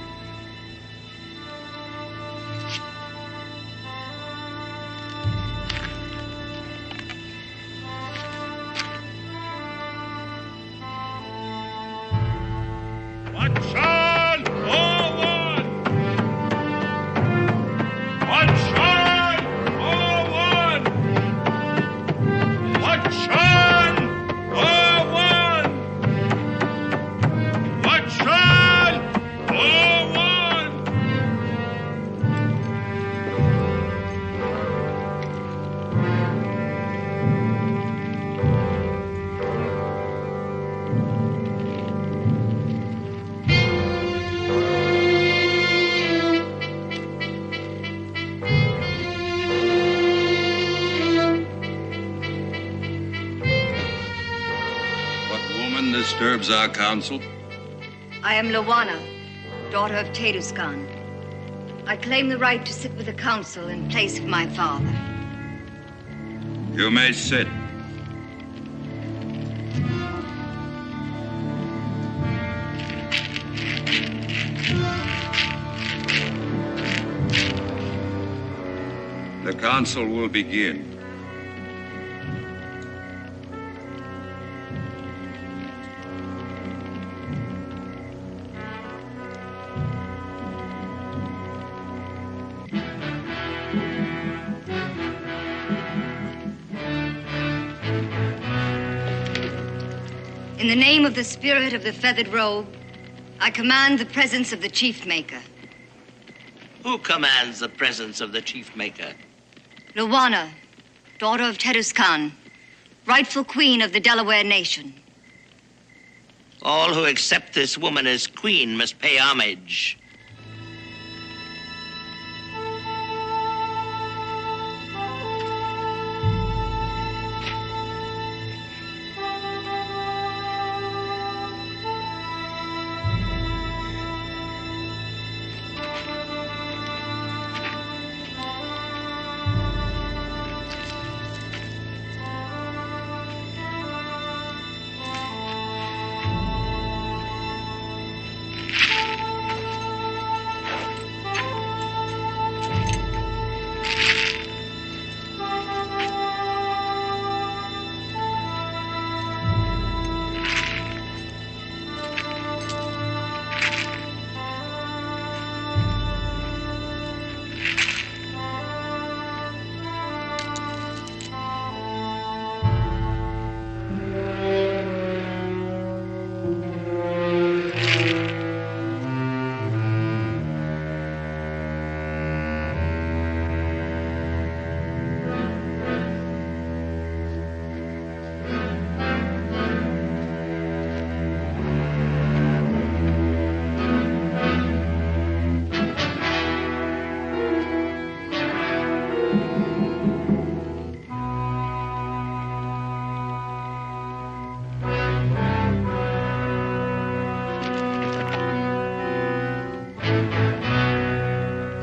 Disturbs our council. I am Lawana, daughter of Teduskan. I claim the right to sit with the council in place of my father. You may sit. The council will begin. In the name of the spirit of the feathered robe, I command the presence of the chief maker. Who commands the presence of the chief maker? Lawana, daughter of Teduskan, rightful queen of the Delaware nation. All who accept this woman as queen must pay homage.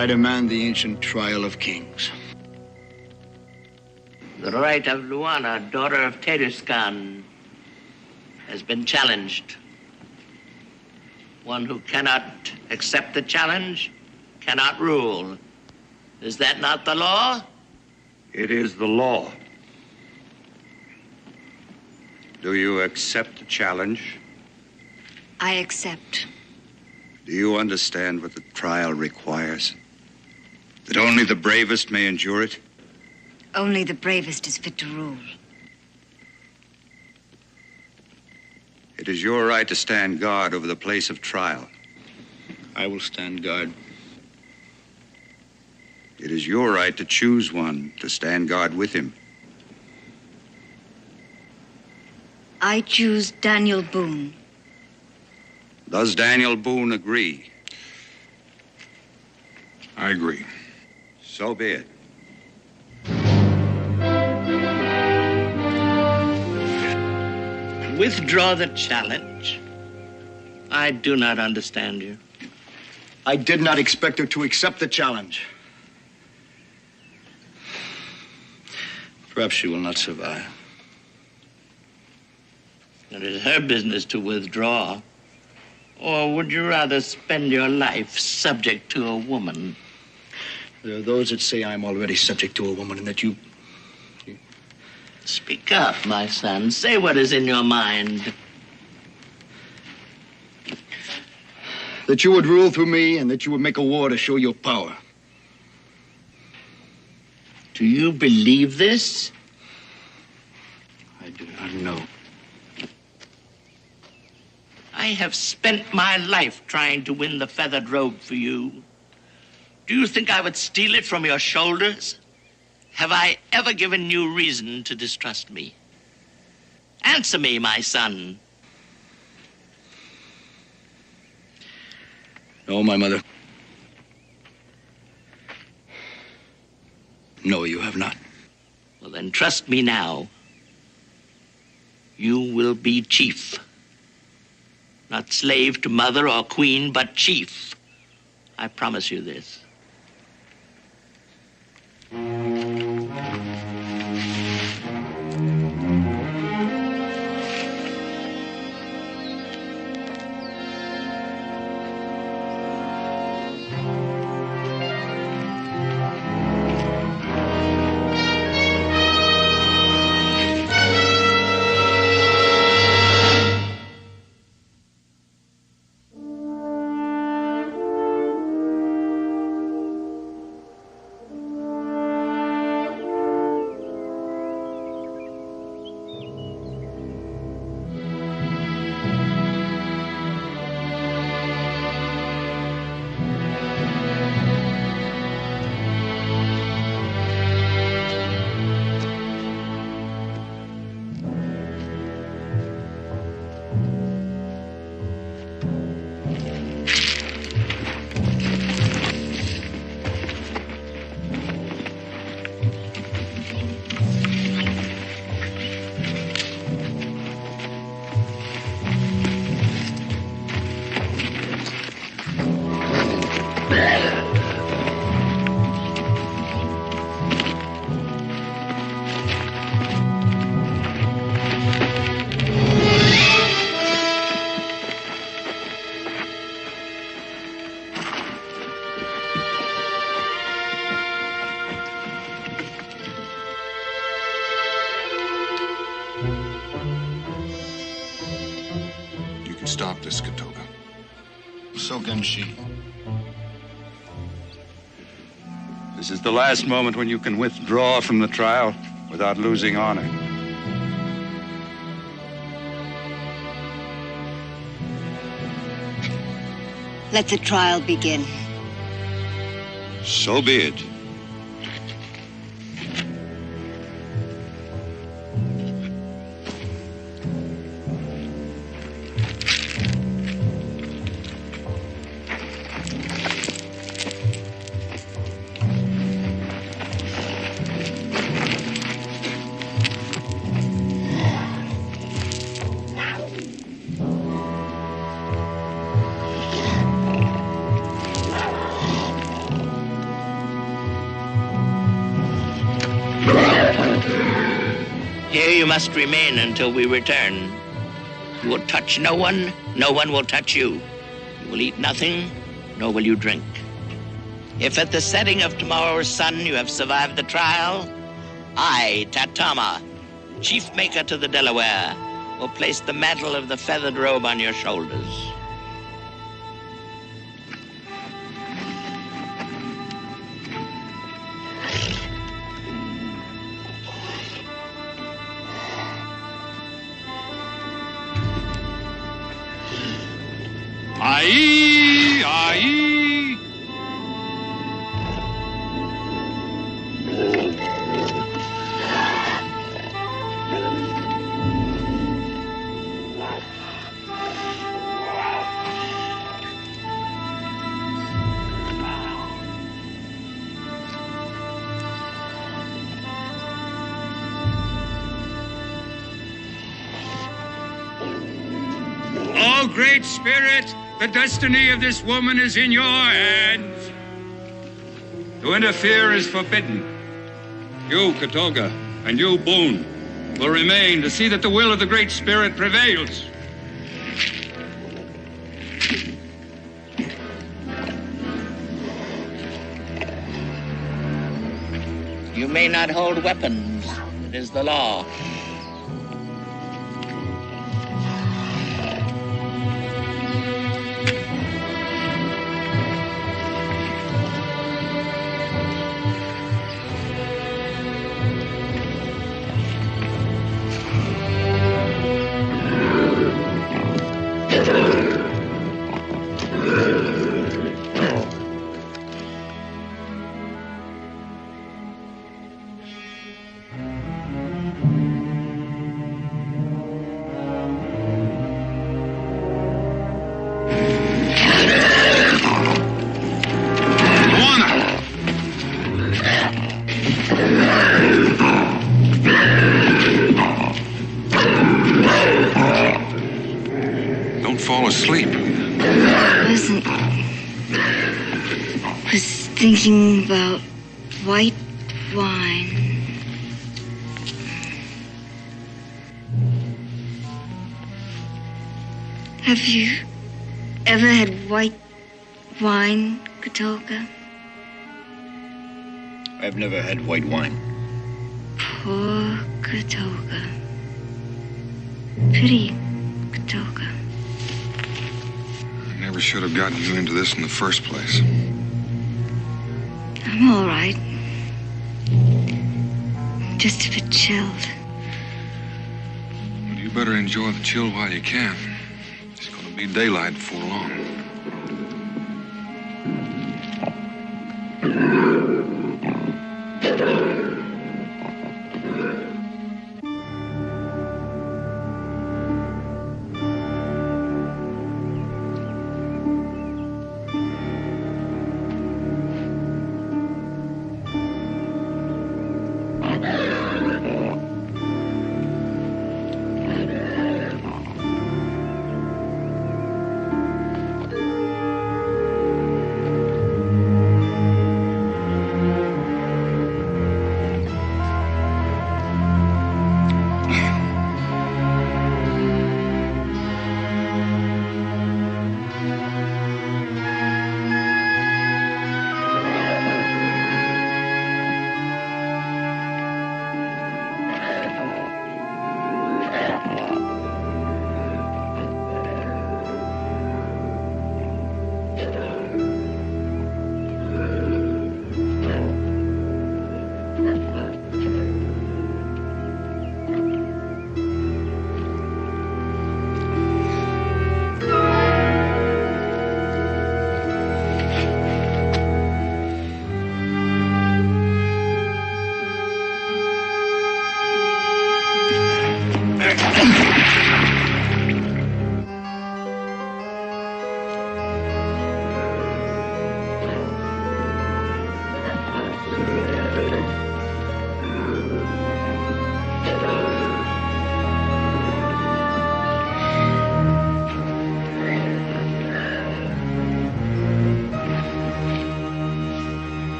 I demand the ancient trial of kings. The right of Luana, daughter of Teduskan, has been challenged. One who cannot accept the challenge cannot rule. Is that not the law? It is the law. Do you accept the challenge? I accept. Do you understand what the trial requires? That only the bravest may endure it? Only the bravest is fit to rule. It is your right to stand guard over the place of trial. I will stand guard. It is your right to choose one to stand guard with him. I choose Daniel Boone. Does Daniel Boone agree? I agree. So be it. Withdraw the challenge. I do not understand you. I did not expect her to accept the challenge. Perhaps she will not survive. It is her business to withdraw Or would you rather spend your life subject to a woman? There are those that say I'm already subject to a woman and that you... Speak up, my son. Say what is in your mind. That you would rule through me and that you would make a war to show your power. Do you believe this? I do not know. I have spent my life trying to win the feathered robe for you. Do you think I would steal it from your shoulders? Have I ever given you reason to distrust me? Answer me, my son. No, my mother. No, you have not. Well, then trust me now. You will be chief. Not slave to mother or queen, but chief. I promise you this. Stop this, Katoga. So can she. This is the last moment when you can withdraw from the trial without losing honor. Let the trial begin. So be it. Here you must remain until we return. You will touch no one, no one will touch you. You will eat nothing, nor will you drink. If at the setting of tomorrow's sun you have survived the trial, I, Tatama, chief maker to the Delaware, will place the mantle of the feathered robe on your shoulders. Aye, aye. Oh, Great Spirit, the destiny of this woman is in your hands. To interfere is forbidden. You, Katoga, and you, Boone, will remain to see that the will of the Great Spirit prevails. You may not hold weapons. It is the law. Thinking about white wine. Have you ever had white wine, Katolka? I've never had white wine. Poor Katolka. Pity Katolka. I never should have gotten you into this in the first place. I'm all right. Just a bit chilled. Well, you better enjoy the chill while you can. It's going to be daylight before long.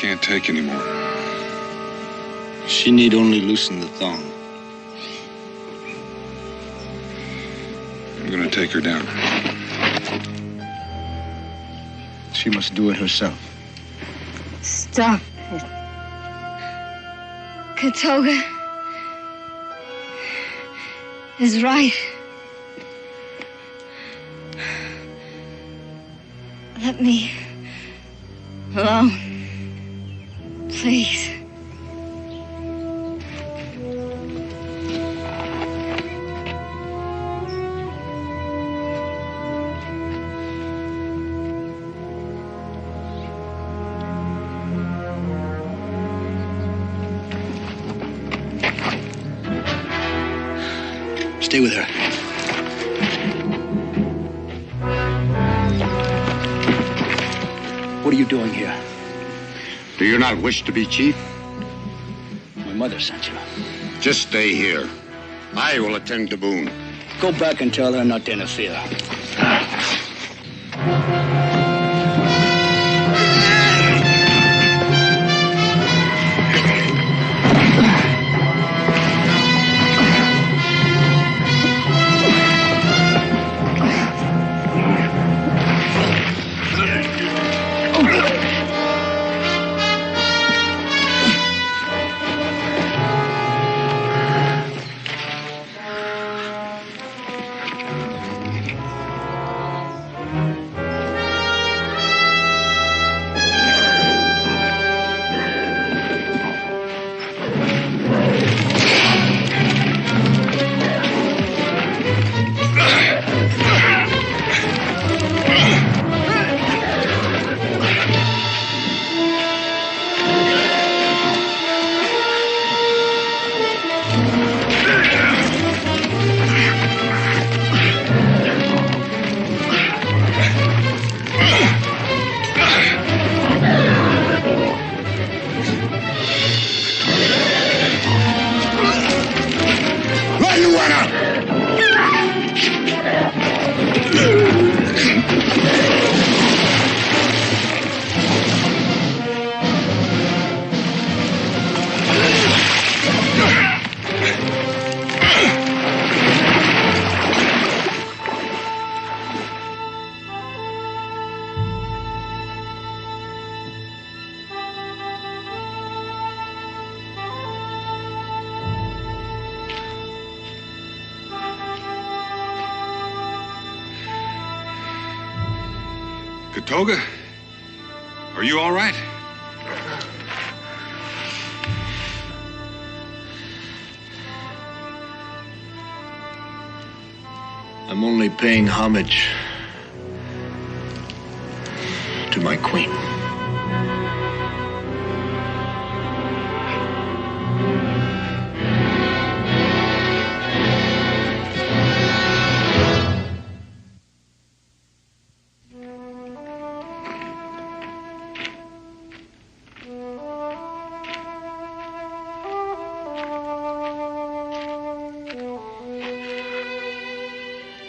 Can't take anymore. She need only loosen the thong. I'm gonna take her down. She must do it herself. Stop it. Katolka is right. Let me alone. Please. Stay with her. What are you doing here? Do you not wish to be chief? My mother sent you. Just stay here. I will attend to Boone. Go back and tell her not to interfere. Katoga, are you all right? I'm only paying homage to my queen.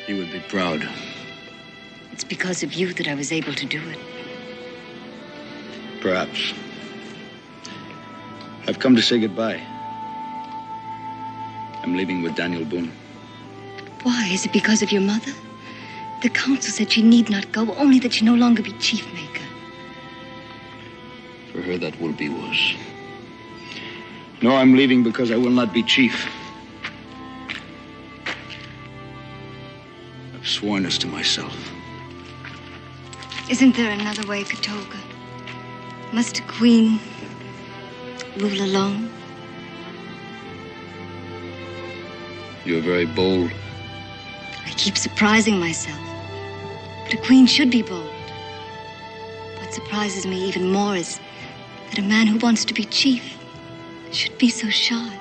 You would be proud. It's because of you that I was able to do it. Perhaps. I've come to say goodbye. I'm leaving with Daniel Boone. Why? Is it because of your mother? The council said she need not go, only that she no longer be chief maker. For her, that will be worse. No, I'm leaving because I will not be chief. I've sworn this to myself. Isn't there another way, Katoga? Must a queen rule alone? You're very bold. I keep surprising myself. But a queen should be bold. What surprises me even more is that a man who wants to be chief should be so shy.